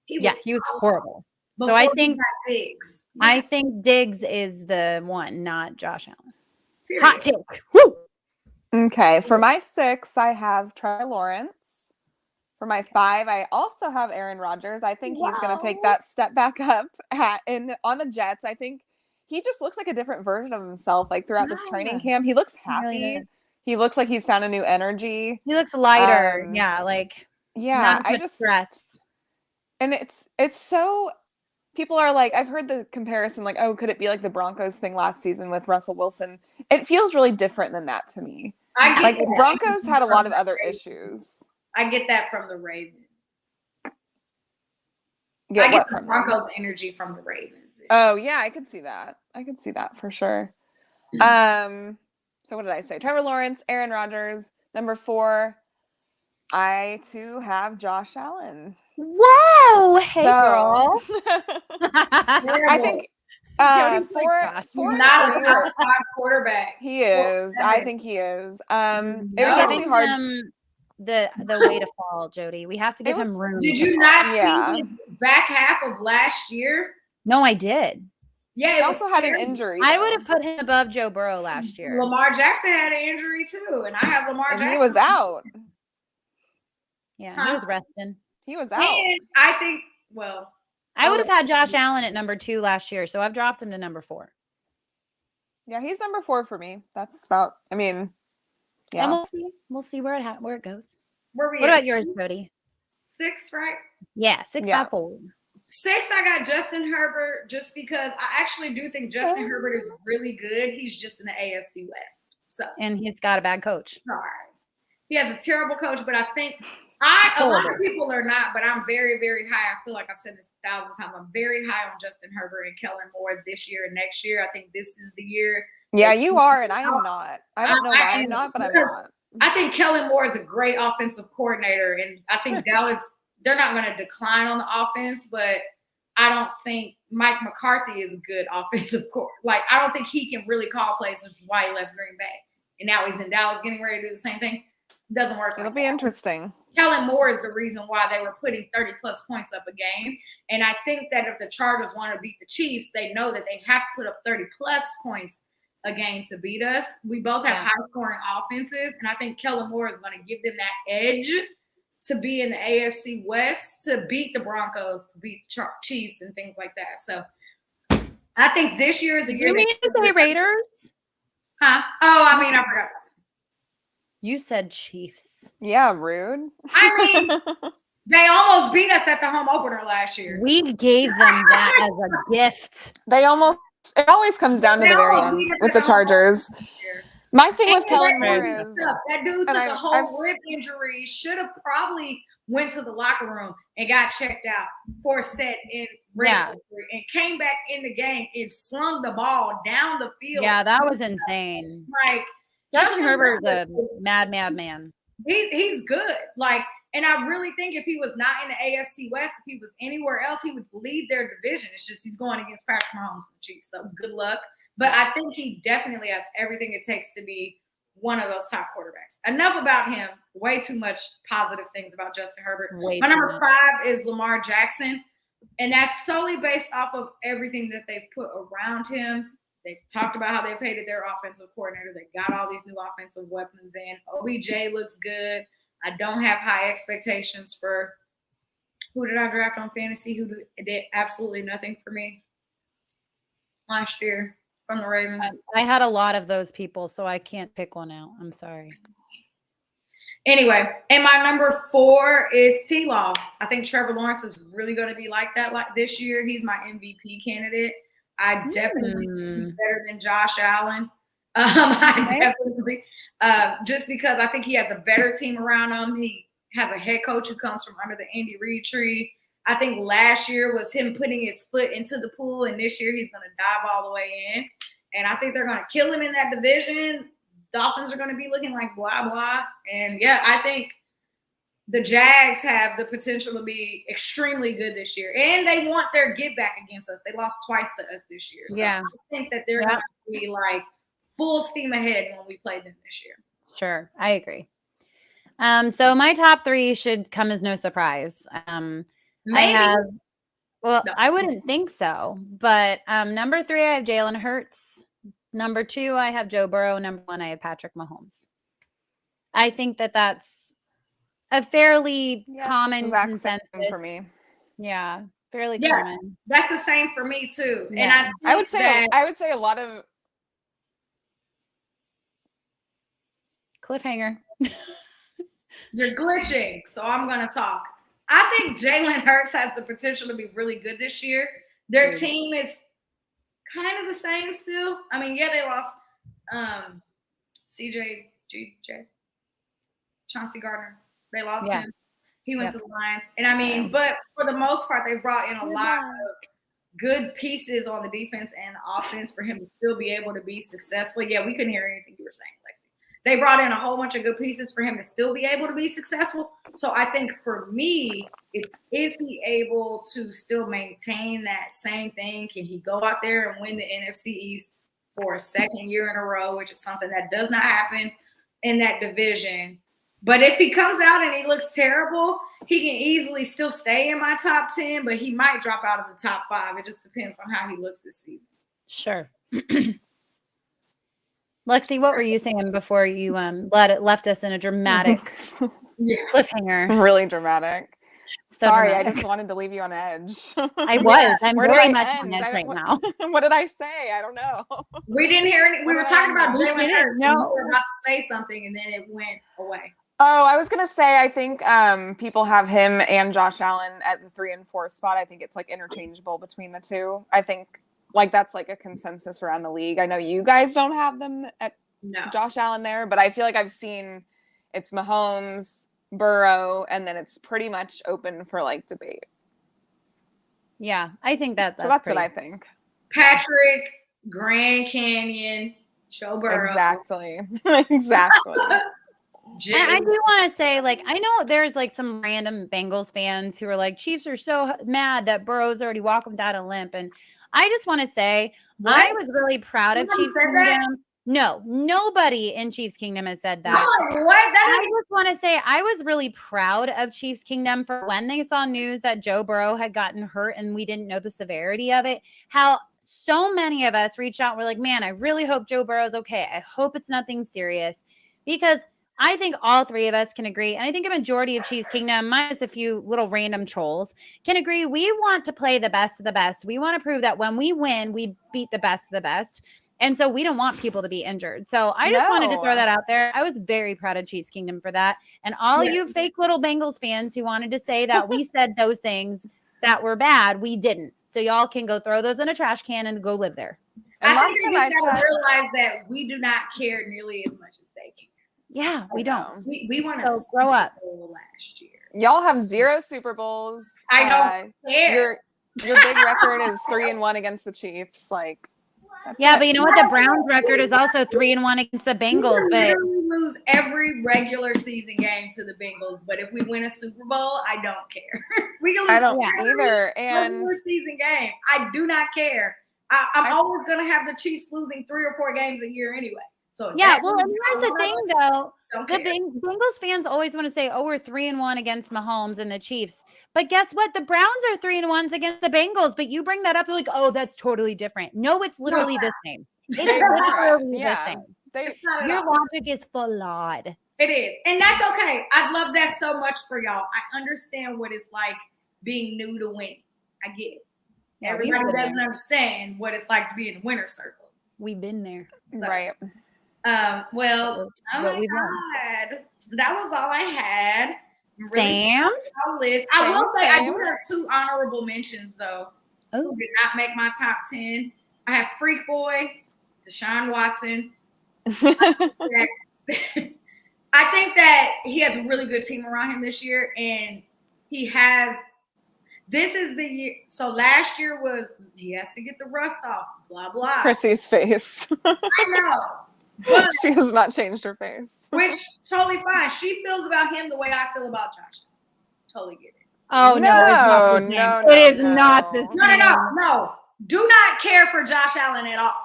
B: He was horrible. So I
C: Before
B: think
C: you got Diggs.
B: I think Diggs is the one, not Josh Allen.
C: Period.
B: Hot take. Woo!
A: Okay, for my 6, I have Trevor Lawrence. For my 5, I also have Aaron Rodgers. I think he's going to take that step back up on the Jets. I think he just looks like a different version of himself. Like throughout this training camp, he looks
B: really
A: happy.
B: does.
A: He looks like he's found a new energy.
B: He looks lighter. Like
A: Yeah,
B: not as much stress.
A: And it's so. People are like, I've heard the comparison, like, oh, could it be like the Broncos thing last season with Russell Wilson? It feels really different than that to me.
C: I get
A: Like
C: that.
A: Broncos had a lot of other issues.
C: I get that from the Ravens.
A: Get
C: I get
A: what
C: the
A: from them?
C: Broncos energy from the Ravens.
A: Oh yeah, I could see that. I could see that for sure. So what did I say? Trevor Lawrence, Aaron Rodgers. Number 4, I too have Josh Allen.
B: Whoa! Hey,
A: So-
B: girl.
A: I think
B: Jody's like,
A: 4
B: "Gosh,
C: He's
A: 4 and
C: not a
A: 3
C: top
A: were-
C: 5 quarterback.
A: He is. I think he is. It was actually
B: Giving
A: hard.
B: him the way to fall, Jody. We have to give him room.
C: Did
B: to
C: you
B: fall.
C: not
A: Yeah.
C: see his back half of last year?
B: No, I did.
C: Yeah,
A: He
C: it was
A: also had an
C: terrible.
A: injury.
B: I
A: though.
B: would have put him above Joe Burrow last year.
C: Lamar Jackson had an injury too, and I have Lamar
A: And
C: Jackson.
A: he was out.
B: Yeah, he was resting.
A: He was out.
C: And I think, well,
B: I would have had Josh Allen at number 2 last year, so I've dropped him to number 4.
A: Yeah, he's number 4 for me. That's about. I mean, yeah.
B: And we'll see where it goes.
C: where we
B: What
C: at?
B: about yours, Jody?
C: 6, right?
B: Yeah, 6
A: Yeah.
B: out 4.
C: 6, I got Justin Herbert just because I actually do think Justin Herbert is really good. He's just in the AFC West. So
B: And he's got a bad coach.
C: sorry. He has a terrible coach, but I think a lot of people are not, but I'm very, very high. I feel like I've said this 1,000 times. I'm very high on Justin Herbert and Kellen Moore this year and next year. I think this is the year.
A: Yeah, you are, and I am not. I don't know why I'm not, but I'm not.
C: I think Kellen Moore is a great offensive coordinator, and I think Dallas, they're not going to decline on the offense, but I don't think Mike McCarthy is a good offensive coordinator. Like, I don't think he can really call plays, which is why he left Green Bay. And now he's in Dallas getting ready to do the same thing. Doesn't work.
A: It'll be interesting.
C: Kellen Moore is the reason why they were putting 30-plus points up a game. And I think that if the Chargers want to beat the Chiefs, they know that they have to put up 30-plus points a game to beat us. We both have high-scoring offenses, and I think Kellen Moore is going to give them that edge to be in the AFC West, to beat the Broncos, to beat the Chiefs and things like that. So I think this year is the year.
B: You mean to say Raiders?
C: Huh? Oh, I mean, I forgot.
B: You said Chiefs.
A: Yeah, rude.
C: I mean, they almost beat us at the home opener last year.
B: We gave them that as a gift.
A: They almost. It always comes down to the very end with the Chargers. My thing with Kellen Moore is
C: that dude took a whole rib injury. Should have probably went to the locker room and got checked out for a set in rib injury and came back in the game and slung the ball down the field.
B: Yeah, that was insane.
C: Like
B: Justin Herbert's a mad man.
C: He's good. Like, and I really think if he was not in the AFC West, if he was anywhere else, he would lead their division. It's just he's going against Patrick Mahomes and the Chiefs. So good luck. But I think he definitely has everything it takes to be one of those top quarterbacks. Enough about him. Way too much positive things about Justin Herbert. My number 5 is Lamar Jackson. And that's solely based off of everything that they've put around him. They've talked about how they paid their offensive coordinator. They got all these new offensive weapons in. OBJ looks good. I don't have high expectations for who did I draft on fantasy, who did absolutely nothing for me last year from the Ravens.
B: I had a lot of those people, so I can't pick one out. I'm sorry.
C: Anyway, and my number 4 is T-Law. I think Trevor Lawrence is really going to be like that this year. He's my MVP candidate. I definitely think he's better than Josh Allen. Just because I think he has a better team around him. He has a head coach who comes from under the Andy Reid tree. I think last year was him putting his foot into the pool, and this year he's going to dive all the way in. And I think they're going to kill him in that division. Dolphins are going to be looking like blah, blah. And, yeah, I think the Jags have the potential to be extremely good this year. And they want their get back against us. They lost twice to us this year. So I think that they're going to be like full steam ahead when we play them this year.
B: Sure. I agree. So my top 3 should come as no surprise.
C: Maybe.
B: Well,
C: No.
B: I wouldn't think so. But number 3, I have Jalen Hurts. Number 2, I have Joe Burrow. Number 1, I have Patrick Mahomes. I think that that's a fairly common
A: Exact same
B: consensus
A: for me.
B: Yeah, fairly
C: Yeah.
B: common.
C: That's the same for me too. And
B: Yeah.
A: I would say a lot of
B: Cliffhanger.
C: you're glitching, so I'm gonna talk. I think Jalen Hurts has the potential to be really good this year. Their team is kind of the same still. I mean, yeah, they lost CJ, Chauncey Gardner. They lost him. He went to the Lions. And I mean, but for the most part, they brought in a lot of good pieces on the defense and offense for him to still be able to be successful. Yeah, we couldn't hear anything you were saying, Lexi. They brought in a whole bunch of good pieces for him to still be able to be successful. So I think for me, is he able to still maintain that same thing? Can he go out there and win the NFC East for a second year in a row, which is something that does not happen in that division? But if he comes out and he looks terrible, he can easily still stay in my top 10, but he might drop out of the top 5. It just depends on how he looks this season.
B: Sure. Lexi, what were you saying before you left us in a dramatic cliffhanger?
A: Really dramatic.
B: So
A: Sorry,
B: dramatic.
A: I just wanted to leave you on edge.
B: I was. I'm
A: Where
B: very
A: did I
B: much
A: end?
B: on edge right now.
A: What did I say? I don't know.
C: We didn't hear any. We were talking about Jalen Hurts.
B: No.
C: You were about to say something, and then it went away.
A: Oh, I was gonna say I think people have him and Josh Allen at the 3 and 4 spot. I think it's like interchangeable between the two. I think like that's like a consensus around the league. I know you guys don't have them at Josh Allen there, but I feel like I've seen it's Mahomes, Burrow, and then it's pretty much open for like debate.
B: Yeah, I think that's
A: what I think.
C: Patrick, Grand Canyon, Joe Burrow.
A: Exactly. Exactly.
B: And I do want to say, like, I know there's like some random Bengals fans who are like, Chiefs are so mad that Burrow's already walked out a limp. And I just want to say, I was really proud of Chiefs Kingdom. No, nobody in Chiefs Kingdom has said that. I just want to say I was really proud of Chiefs Kingdom for when they saw news that Joe Burrow had gotten hurt and we didn't know the severity of it. How so many of us reached out and were like, man, I really hope Joe Burrow's okay. I hope it's nothing serious, because I think all 3 of us can agree, and I think a majority of Chiefs Kingdom, minus a few little random trolls, can agree we want to play the best of the best. We want to prove that when we win, we beat the best of the best. And so we don't want people to be injured. So I just wanted to throw that out there. I was very proud of Chiefs Kingdom for that. And all you fake little Bengals fans who wanted to say that we said those things that were bad, we didn't. So y'all can go throw those in a trash can and go live there.
C: And I think you got to realize that we do not care nearly as much as they care.
B: Yeah, we don't.
C: We want to
B: grow up.
C: Last year,
A: y'all have 0 Super Bowls.
C: I don't care.
A: Your big record is 3 and 1 against the Chiefs. Like,
B: yeah, but you know what? The Browns record is also 3 and 1 against the Bengals. But
C: we lose every regular season game to the Bengals. But if we win a Super Bowl, I don't care.
A: I don't either. And
C: regular season game, I do not care. I'm always going to have the Chiefs losing 3 or 4 games a year anyway. So
B: yeah, well, and here's the thing, though. The Bengals fans always want to say, "Oh, we're 3 and 1 against Mahomes and the Chiefs." But guess what? The Browns are 3 and 1 against the Bengals. But you bring that up, they're like, "Oh, that's totally different." No, it's literally the same. It's literally the same. Your logic is flawed.
C: It is, and that's okay. I love that so much for y'all. I understand what it's like being new to winning. I get it. Yeah, everybody doesn't understand what it's like to be in the winner's circle.
B: We've been there,
A: right?
C: Well, oh my God, that was all I had.
B: Sam?
C: I will say I do have 2 honorable mentions though. Who did not make my top 10. I have Freak Boy, Deshaun Watson. I think that he has a really good team around him this year, and this is the year. So last year was he has to get the rust off, blah blah.
A: Chrissy's face.
C: I know. But,
A: she has not changed her face.
C: Which totally fine. She feels about him the way I feel about Josh. Totally get it.
B: Oh no, it is not the same.
C: No. Do not care for Josh Allen at all.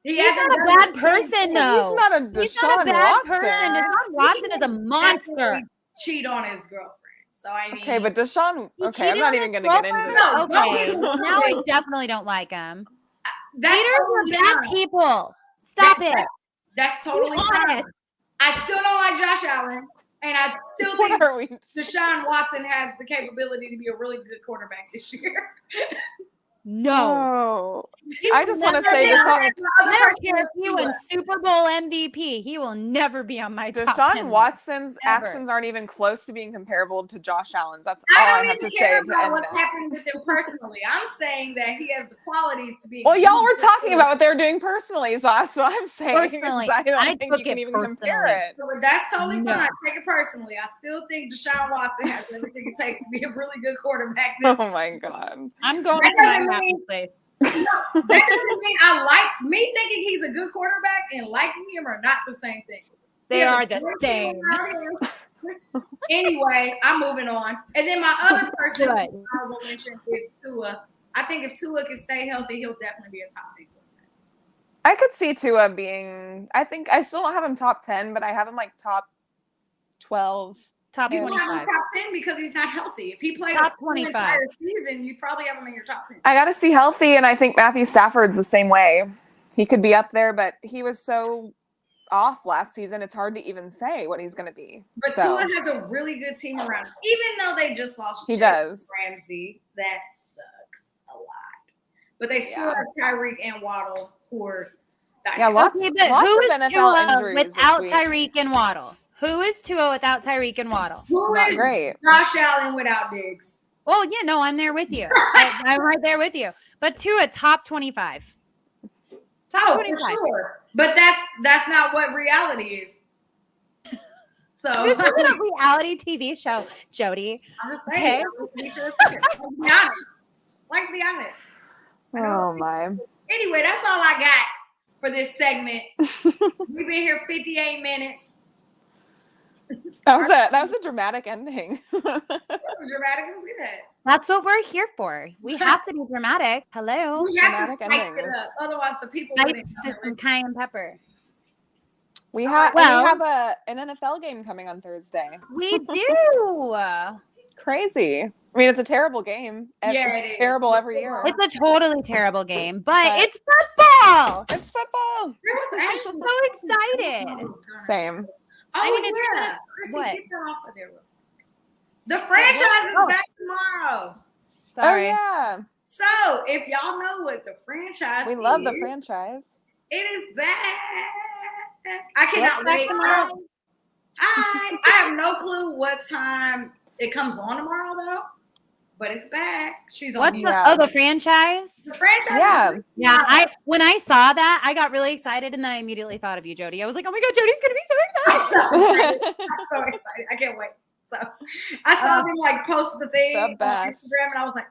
B: He's not a bad person, though.
A: He's not a bad person.
B: Deshaun Watson is a monster.
C: Cheat on his girlfriend. So I mean,
A: Okay, but Deshaun.
B: He
A: Okay, I'm
B: cheated
A: not
B: on
A: even
B: his
A: going to get
B: girlfriend?
A: into it.
C: No,
B: Okay,
C: don't get
B: now I
C: into it.
B: definitely don't like him.
C: that's
B: Haters
C: totally
B: are bad
C: fine.
B: people. Stop it.
C: That's totally
B: Be
C: fine.
B: honest.
C: I still don't like Josh Allen, and I still
A: What
C: think
A: are we?
C: Deshaun Watson has the capability to be a really good quarterback this year.
B: No.
A: Oh,
B: He
A: I
B: will
A: just want to
B: never
A: say
B: be
C: Deshaun-
B: on
A: Deshaun,
B: my- I don't care if he
C: Tua.
B: wins Super Bowl MVP. He will never be on my top 10
A: Deshaun
B: list.
A: Watson's
B: Ever.
A: actions aren't even close to being comparable to Josh Allen's. That's all
C: I
A: I
C: don't
A: have
C: even
A: to
C: care
A: say to
C: about
A: end
C: what's
A: that.
C: happening with him personally. I'm saying that he has the qualities to be.
A: Well, y'all were talking about what they're doing personally, so that's what I'm saying.
B: Personally,
A: I don't
B: I
A: think
B: took
A: you can
B: it
A: even compare
B: personally.
A: it.
C: So that's totally
B: No.
C: fine. Take it personally. I still think Deshaun Watson has everything it takes to be a really good quarterback.
A: Oh my god.
B: I'm going
C: That
B: to my
C: doesn't
B: happy
C: mean-
B: place.
C: That doesn't mean I like me thinking he's a good quarterback and liking him are not the same thing.
B: They
C: He has
B: are
C: a
B: the
C: great
B: same.
C: team around him. Anyway, I'm moving on. And then my other person
B: Good.
C: I will mention is Tua. I think if Tua can stay healthy, he'll definitely be a top 10 quarterback.
A: I could see Tua being. I think I still don't have him top 10, but I have him like top 12.
B: Top
C: You don't have him
B: 25.
C: top 10 because he's not healthy. If he played
B: Top
C: a full
B: 25.
C: entire season, you'd probably have him in your top 10.
A: I got to see healthy, and I think Matthew Stafford's the same way. He could be up there, but he was so off last season. It's hard to even say what he's going to be.
C: But
A: So
C: Tua has a really good team around him. Even though they just lost
A: he
C: Jalen
A: does.
C: Ramsey, that sucks a lot. But they still
A: Yeah.
C: have Tyreek and Waddle, who are
A: Yeah, lots,
B: Okay, but
A: lots
B: who
A: of
B: is
A: NFL
B: Tua
A: injuries
B: without
A: this week.
B: Tyreek and Waddle? Who is Tua without Tyreek and Waddle?
C: Who
A: Not
C: is
A: great.
C: Josh Allen without Diggs?
B: Well, yeah, no, I'm there with you. I'm right there with you. But Tua, top 25. Top 25.
C: For sure. But that's not what reality is. So
B: This isn't a reality TV show, Jody.
C: I'm just saying. I like to be honest.
A: Oh my.
C: Anyway, that's all I got for this segment. We've been here 58 minutes.
A: That was a dramatic ending.
C: That was dramatic. It was good.
B: That's what we're here for. We have to be dramatic. Hello.
C: We have to
A: Dramatic
C: spice it
A: endings.
C: up. Otherwise, the people
B: Spice
C: wouldn't come
B: with
C: and
B: some
C: listen.
B: cayenne pepper.
A: We have
B: Well-
A: an NFL game coming on Thursday.
B: We do.
A: Crazy. I mean, it's a terrible game.
C: Yeah,
A: It's
C: it is.
A: terrible every year.
B: It's a totally terrible game, but
A: But-
B: it's football.
A: It's football.
C: There was actually
B: So excited.
A: Same.
C: Oh,
B: I mean, it's
C: yeah. Chrissy,
B: what?
C: get that off of there. The franchise is
B: Oh.
C: back tomorrow.
B: Sorry.
A: Oh yeah.
C: So, if y'all know what the franchise
A: We love the
C: is,
A: franchise.
C: it is back. I cannot
B: What's back
C: wait.
B: tomorrow?
C: I have no clue what time it comes on tomorrow, though. But it's back. She's on
B: What's
C: mute.
B: the
A: Yeah.
B: the franchise?
C: The franchise.
A: Yeah.
C: is-
B: Yeah, when I saw that, I got really excited, and then I immediately thought of you, Jody. I was like, "Oh my god, Jody's gonna be so
C: I'm
B: excited!"
C: so excited. I'm so excited. I can't wait. So I saw them like post the thing
A: The
C: on
A: best.
C: Instagram, and I was like,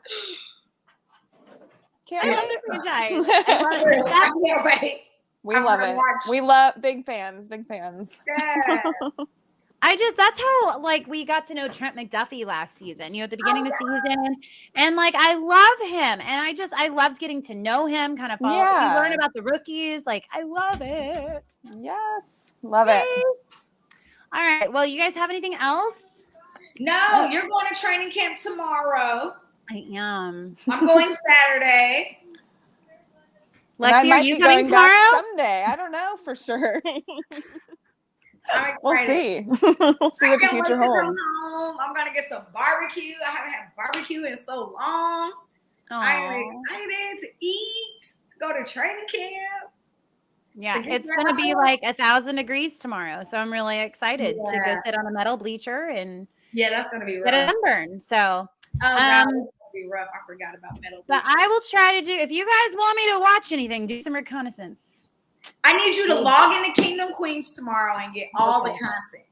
A: Can't
B: I love
A: wait.
B: the franchise. I love
C: I
B: it.
C: can't wait.
A: We
C: I'm
A: love
C: gonna
A: it.
C: watch.
A: We love big fans. Big fans.
C: Yeah.
B: That's how like we got to know Trent McDuffie last season, at the beginning of the season. And like I love him. And I loved getting to know him, kind of follow
A: Yeah.
B: learn about the rookies. Like I love it.
A: Yes. Love it.
B: Yay. All right. Well, you guys have anything else?
C: No, you're going to training camp tomorrow.
B: I am.
C: I'm going Saturday.
A: And I
B: Lexi, are
A: might
B: you
A: be
B: coming
A: going back
B: tomorrow?
A: someday. I don't know for sure.
C: I'm excited.
A: We'll see. We'll see
C: I
A: what the
C: can't wait
A: future
C: to come
A: holds.
C: home. I'm gonna get some barbecue. I haven't had barbecue in so long. I am
B: Aw.
C: excited to eat, to go to training camp.
B: Yeah,
C: Did you
B: it's
C: get
B: gonna
C: that
B: be
C: one?
B: like 1,000 degrees tomorrow, so I'm really excited to go
C: Yeah.
B: sit on a metal bleacher and
C: Yeah, that's gonna be
B: get a
C: rough.
B: sunburn. So,
C: Oh god,
B: Um,
C: it's gonna be rough. I forgot about metal.
B: but I will try to do. If you guys want me to watch anything, do some reconnaissance.
C: I need you to log into Kingdom Queens tomorrow and get all the
B: Okay.
C: content.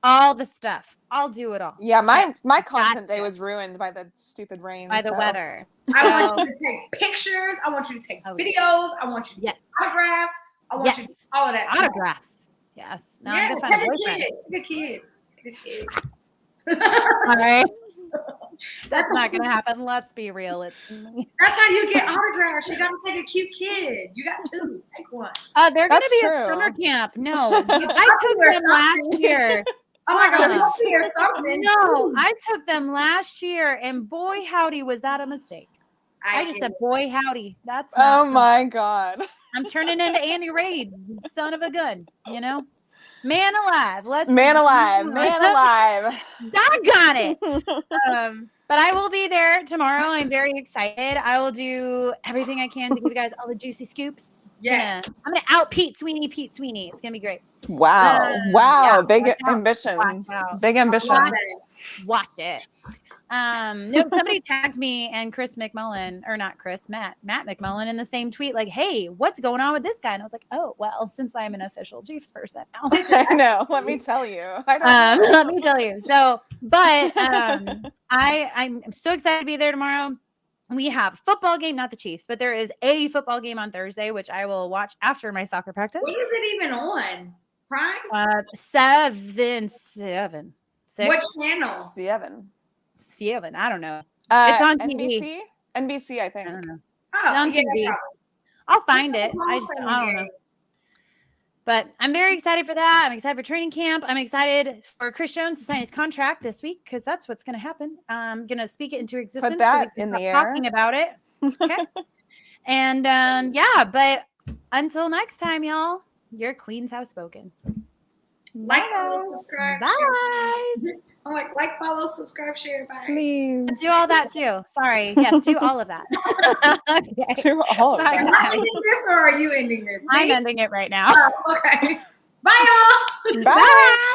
B: All the stuff. I'll do it all
A: Yeah, my content day
B: Gotcha.
A: was ruined by the stupid rain.
B: by the
A: so-
B: weather.
C: I
B: So-
C: want you to take pictures. I want you to take
B: Oh,
C: videos. I want you to
B: Yes.
C: take autographs. I want you to do
B: Yes.
C: all of that. tomorrow.
B: Autographs. Yes. Now
C: Yeah,
B: I'm gonna find a
C: take a
B: boyfriend.
C: kid. Take a kid. Take a kid.
B: All right. That's
C: That's
B: not gonna happen. Let's be real. It's me.
C: That's how you get autographs. You gotta take a cute kid. You got two. Take one.
B: They're gonna
A: That's
B: be
A: true.
B: at summer camp. No, I
C: I'll
B: took
C: wear
B: them last
C: something.
B: year.
C: Oh my God, we hope to hear something.
B: No, I took them last year, and boy, howdy, was that a mistake. I just said, boy, howdy. That's not
A: Oh my God.
B: I'm turning into Andy Reid, son of a gun, you know? Man alive.
A: Man alive.
B: Doggone it. But I will be there tomorrow. I'm very excited. I will do everything I can to give you guys all the juicy scoops.
C: Yeah.
B: I'm gonna out Pete Sweeney. It's gonna be great.
A: Wow.
B: Yeah,
A: Big ambitions. Big ambitions.
B: Watch it. No, somebody tagged me and Chris McMullen, or not Chris, Matt McMullen in the same tweet, like, hey, what's going on with this guy? And I was like, oh, well, since I'm an official Chiefs person now.
A: I know. Let me tell you. I don't know.
B: Let me tell you. So, but I'm so excited to be there tomorrow. We have a football game, not the Chiefs, but there is a football game on Thursday, which I will watch after my soccer practice.
C: When is it even on? Prime?
B: 7. 6.
C: What channel?
B: 7. I don't know. It's on
A: NBC. NBC, I think.
B: I don't know.
C: Oh,
B: on
C: yeah,
B: TV. I'll find it. I don't know. But I'm very excited for that. I'm excited for training camp. I'm excited for Chris Jones to sign his contract this week because that's what's going to happen. I'm going to speak it into existence.
A: Put that in the air.
B: Talking about it. Okay. And yeah, but until next time, y'all, your queens have spoken.
C: Like, follow, subscribe.
B: Bye.
C: Oh, like, follow, subscribe, share. Bye.
A: Please.
B: Do all that too. Sorry. Yes, do all of that. Okay.
A: Do all of
B: Bye,
A: that.
C: Am I ending this or are you ending this?
B: I'm ending it right now.
C: Oh, okay. Bye, y'all.
A: Bye.